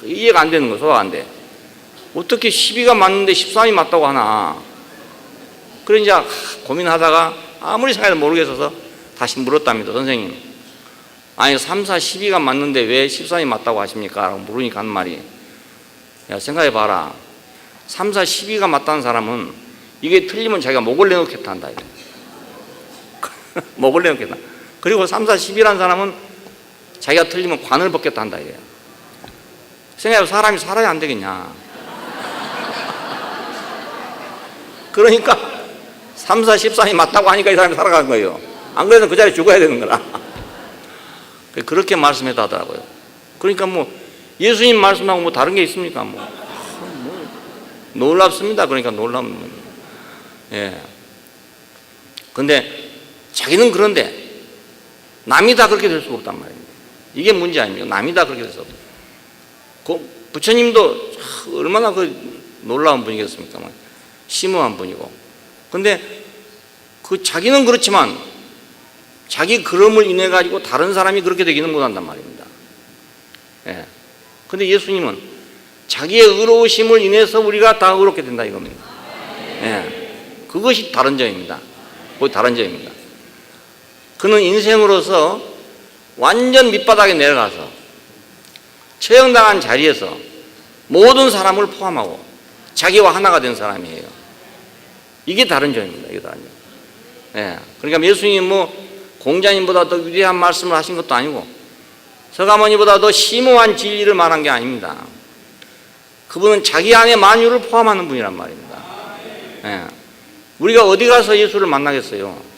이해가 안 되는 거, 소화가 안 돼. 어떻게 12가 맞는데 13이 맞다고 하나. 그래 이제 고민하다가 아무리 생각해도 모르겠어서 다시 물었답니다. 선생님, 아니 3, 4, 12가 맞는데 왜 13이 맞다고 하십니까? 라고 물으니까 하는 말이, 야 생각해봐라. 3, 4, 12가 맞다는 사람은 이게 틀리면 자기가 목을 내놓겠다 한다. 목을 내놓겠다. 그리고 3, 4, 12라는 사람은 자기가 틀리면 관을 벗겠다 한다. 이게 생각해봐. 사람이 살아야 안 되겠냐. 그러니까 3, 4, 13이 맞다고 하니까 이 사람이 살아가는 거예요. 안 그래도 그 자리에 죽어야 되는 거라. 그렇게 말씀했다 하더라고요. 그러니까 뭐 예수님 말씀하고 뭐 다른 게 있습니까? 뭐 놀랍습니다. 그러니까 놀랍니다. 예. 근데 자기는 그런데 남이 다 그렇게 될 수가 없단 말입니다. 이게 문제 아닙니까? 남이 다 그렇게 될 수 없다. 그 부처님도 얼마나 그 놀라운 분이겠습니까? 심오한 분이고. 근데 그 자기는 그렇지만 자기 그름을 인해 가지고 다른 사람이 그렇게 되기는 못한단 말입니다. 예. 근데 예수님은 자기의 의로우심을 인해서 우리가 다 의롭게 된다 이겁니다. 예. 그것이 다른 점입니다. 그것이 다른 점입니다. 그는 인생으로서 완전 밑바닥에 내려가서 처형당한 자리에서 모든 사람을 포함하고 자기와 하나가 된 사람이에요. 이게 다른 점입니다. 이게 다른 점. 예. 그러니까 예수님이 뭐 공자님보다 더 위대한 말씀을 하신 것도 아니고 서가모니보다 더 심오한 진리를 말한 게 아닙니다. 그분은 자기 안에 만유를 포함하는 분이란 말입니다. 예. 우리가 어디 가서 예수를 만나겠어요?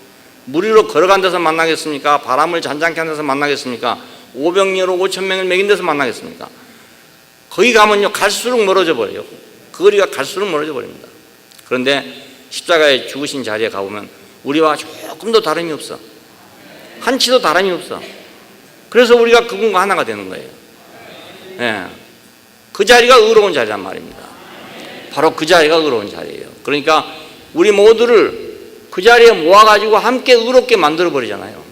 물 위로 걸어간 데서 만나겠습니까? 바람을 잔잔케 한 데서 만나겠습니까? 오병이어로 5,000명을 먹인 데서 만나겠습니까? 거기 가면요 갈수록 멀어져 버려요. 그 거리가 갈수록 멀어져 버립니다. 그런데 십자가에 죽으신 자리에 가보면 우리와 조금도 다름이 없어. 한치도 다름이 없어. 그래서 우리가 그분과 하나가 되는 거예요. 예. 그 자리가 의로운 자리란 말입니다. 바로 그 자리가 의로운 자리예요. 그러니까 우리 모두를 그 자리에 모아가지고 함께 의롭게 만들어버리잖아요.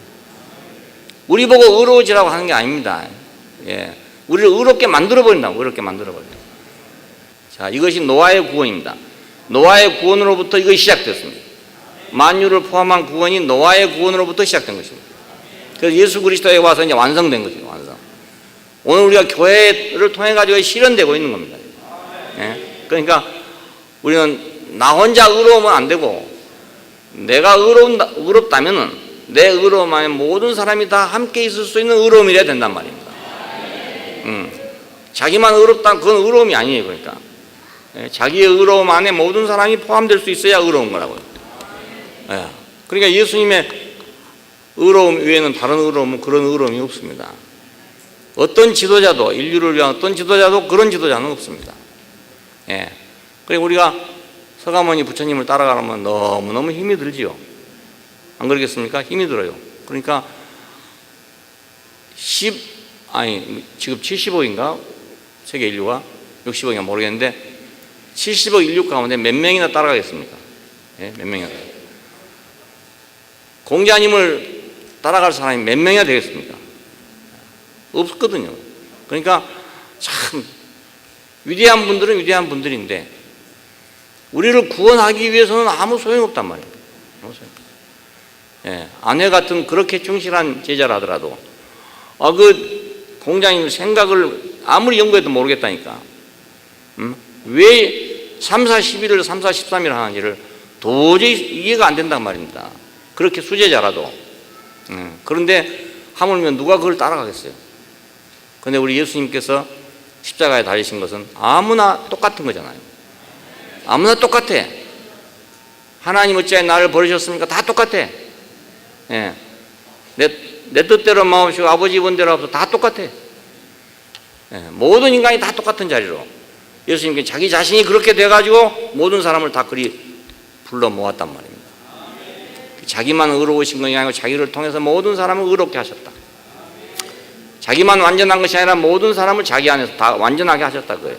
우리 보고 의로워지라고 하는 게 아닙니다. 예. 우리를 의롭게 만들어버린다고, 의롭게 만들어버린다. 자, 이것이 노아의 구원입니다. 노아의 구원으로부터 이것이 시작됐습니다. 만유를 포함한 구원이 노아의 구원으로부터 시작된 것입니다. 그래서 예수 그리스도에 와서 이제 완성된 거죠. 완성. 오늘 우리가 교회를 통해 가지고 실현되고 있는 겁니다. 예? 그러니까 우리는 나 혼자 의로우면 안 되고 내가 의롭다면은 내 의로움 안에 모든 사람이 다 함께 있을 수 있는 의로움이래야 된단 말입니다. 자기만 의롭다 그건 의로움이 아니에요. 그러니까 예? 자기의 의로움 안에 모든 사람이 포함될 수 있어야 의로운 거라고요. 예. 그러니까 예수님의 의로움 외에는 다른 의로움은 그런 의로움이 없습니다. 어떤 지도자도 인류를 위한 어떤 지도자도 그런 지도자는 없습니다. 예. 그리고 우리가 서가모니 부처님을 따라가려면 너무너무 힘이 들지요. 안 그러겠습니까? 힘이 들어요. 그러니까 지금 70억인가? 세계 인류가 60억인가 모르겠는데 70억 인류 가운데 몇 명이나 따라가겠습니까? 예? 몇 명이나. 공자님을 따라갈 사람이 몇 명이나 되겠습니까? 없거든요. 그러니까 참 위대한 분들은 위대한 분들인데 우리를 구원하기 위해서는 아무 소용없단 말이에요. 아무 소용없어요. 예, 아내 같은 그렇게 충실한 제자라더라도 그 공자님 생각을 아무리 연구해도 모르겠다니까. 왜 3, 4, 11을 3, 4, 13일 하는지를 도저히 이해가 안 된단 말입니다. 그렇게 수제자라도. 그런데 하물며 누가 그걸 따라가겠어요? 근데 우리 예수님께서 십자가에 달리신 것은 아무나 똑같은 거잖아요. 아무나 똑같아. 하나님 어찌하여 나를 버리셨습니까? 다 똑같아. 예. 내 뜻대로 마옵시고 아버지 본대로 하옵소서. 다 똑같아. 예. 모든 인간이 다 똑같은 자리로 예수님께 자기 자신이 그렇게 돼가지고 모든 사람을 다 그리 불러 모았단 말입니다. 자기만 의로우신 것이 아니고 자기를 통해서 모든 사람을 의롭게 하셨다. 자기만 완전한 것이 아니라 모든 사람을 자기 안에서 다 완전하게 하셨다고요.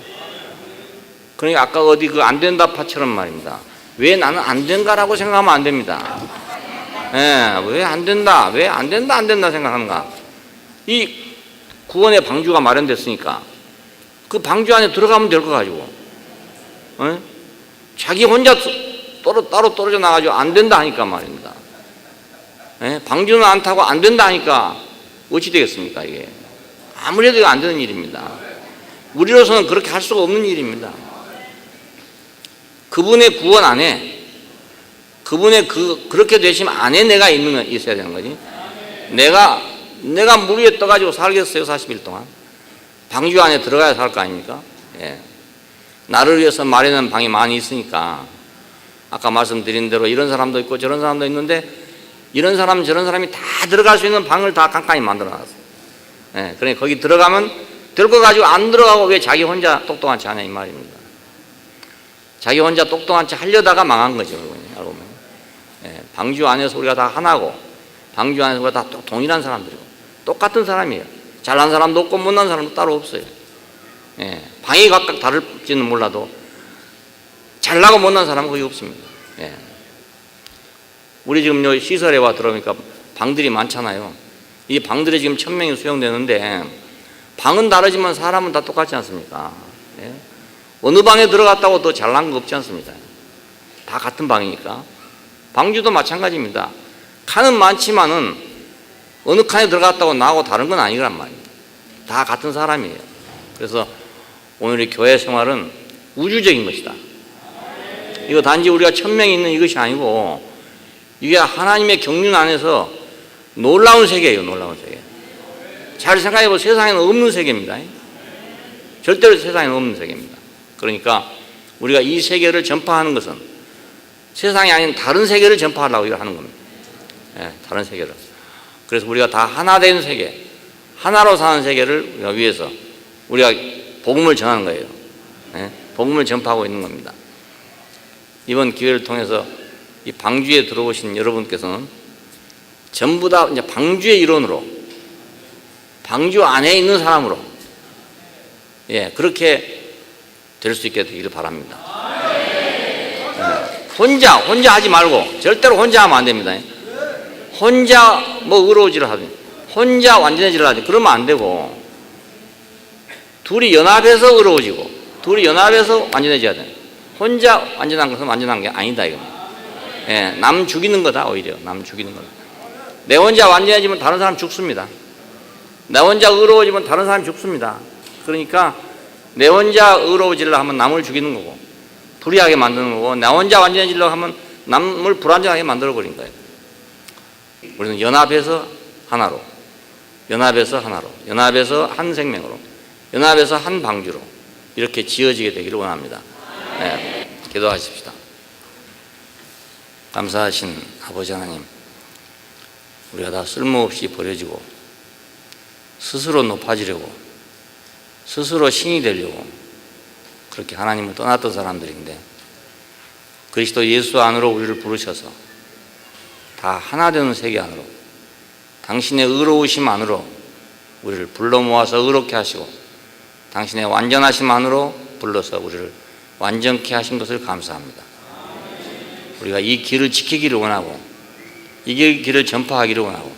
그러니까 아까 어디 그 안 된다 파처럼 말입니다. 왜 나는 안 된가라고 생각하면 안 됩니다. 왜 안 된다, 왜 안 된다, 안 된다 생각하는가? 이 구원의 방주가 마련됐으니까 그 방주 안에 들어가면 될 거 가지고, 자기 혼자 따로 떨어져 나가지고 안 된다 하니까 말입니다. 방주는 안 타고 안 된다 하니까 어찌 되겠습니까? 이게 아무래도 안 되는 일입니다. 우리로서는 그렇게 할 수가 없는 일입니다. 그분의 구원 안에, 그분의 그렇게 되심 안에 내가 있어야 되는 거지. 내가 물 위에 떠가지고 살겠어요? 40일 동안 방주 안에 들어가야 살 거 아닙니까? 나를 위해서 마련한 방이 많이 있으니까 아까 말씀드린 대로 이런 사람도 있고 저런 사람도 있는데 이런 사람 저런 사람이 다 들어갈 수 있는 방을 다 깐깐히 만들어 놨어요. 그러니까 거기 들어가면 될 거 가지고 안 들어가고 왜 자기 혼자 똑똑한 체 하냐 이 말입니다. 자기 혼자 똑똑한 체 하려다가 망한 거죠. 알고 보면. 방주 안에서 우리가 다 하나고 방주 안에서 우리가 다 동일한 사람들이고 똑같은 사람이에요. 잘난 사람도 없고 못난 사람도 따로 없어요. 방이 각각 다를지는 몰라도 잘나고 못난 사람은 거의 없습니다. 우리 지금 요 시설에 와 들어오니까 방들이 많잖아요. 이 방들이 지금 1000명이 수용되는데 방은 다르지만 사람은 다 똑같지 않습니까? 어느 방에 들어갔다고 더 잘난 거 없지 않습니까? 다 같은 방이니까. 방주도 마찬가지입니다. 칸은 많지만은 어느 칸에 들어갔다고 나하고 다른 건 아니란 말입니다. 다 같은 사람이에요. 그래서 오늘의 교회 생활은 우주적인 것이다. 이거 단지 우리가 1000명이 있는 이것이 아니고 이게 하나님의 경륜 안에서 놀라운 세계예요. 놀라운 세계. 잘 생각해보면 세상에는 없는 세계입니다. 절대로 세상에는 없는 세계입니다. 그러니까 우리가 이 세계를 전파하는 것은 세상이 아닌 다른 세계를 전파하려고 이걸 하는 겁니다. 다른 세계를. 그래서 우리가 다 하나 된 세계, 하나로 사는 세계를 우리가 위해서 우리가 복음을 전하는 거예요. 복음을 전파하고 있는 겁니다. 이번 기회를 통해서 이 방주에 들어오신 여러분께서는 전부 다 이제 방주의 일원으로, 방주 안에 있는 사람으로, 그렇게 될 수 있게 되기를 바랍니다. 혼자 하지 말고, 절대로 혼자 하면 안 됩니다. 혼자 뭐 의로워지를 하든, 혼자 완전해지를 하든, 그러면 안 되고, 둘이 연합해서 의로워지고, 둘이 연합해서 완전해져야 돼. 혼자 완전한 것은 완전한 게 아니다, 이겁니다. 남 죽이는 거다, 오히려. 남 죽이는 거다. 내 혼자 완전해지면 다른 사람 죽습니다. 내 혼자 의로워지면 다른 사람이 죽습니다. 그러니까 내 혼자 의로워지려고 하면 남을 죽이는 거고, 불의하게 만드는 거고, 나 혼자 완전해지려고 하면 남을 불안정하게 만들어버린 거예요. 우리는 연합해서 하나로, 연합해서 하나로, 연합해서 한 생명으로, 연합해서 한 방주로 이렇게 지어지게 되기를 원합니다. 기도하십시다. 감사하신 아버지 하나님, 우리가 다 쓸모없이 버려지고 스스로 높아지려고, 스스로 신이 되려고 그렇게 하나님을 떠났던 사람들인데 그리스도 예수 안으로 우리를 부르셔서 다 하나 되는 세계 안으로, 당신의 의로우심 안으로 우리를 불러 모아서 의롭게 하시고 당신의 완전하심 안으로 불러서 우리를 완전케 하신 것을 감사합니다. 우리가 이 길을 지키기를 원하고 이 길을 전파하기를 원하고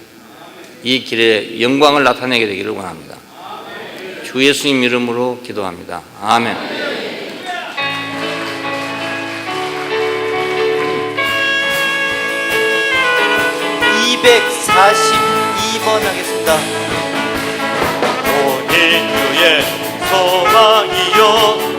이 길에 영광을 나타내게 되기를 원합니다. 주 예수님 이름으로 기도합니다. 아멘. 242번 하겠습니다. 오늘 주의 소망이요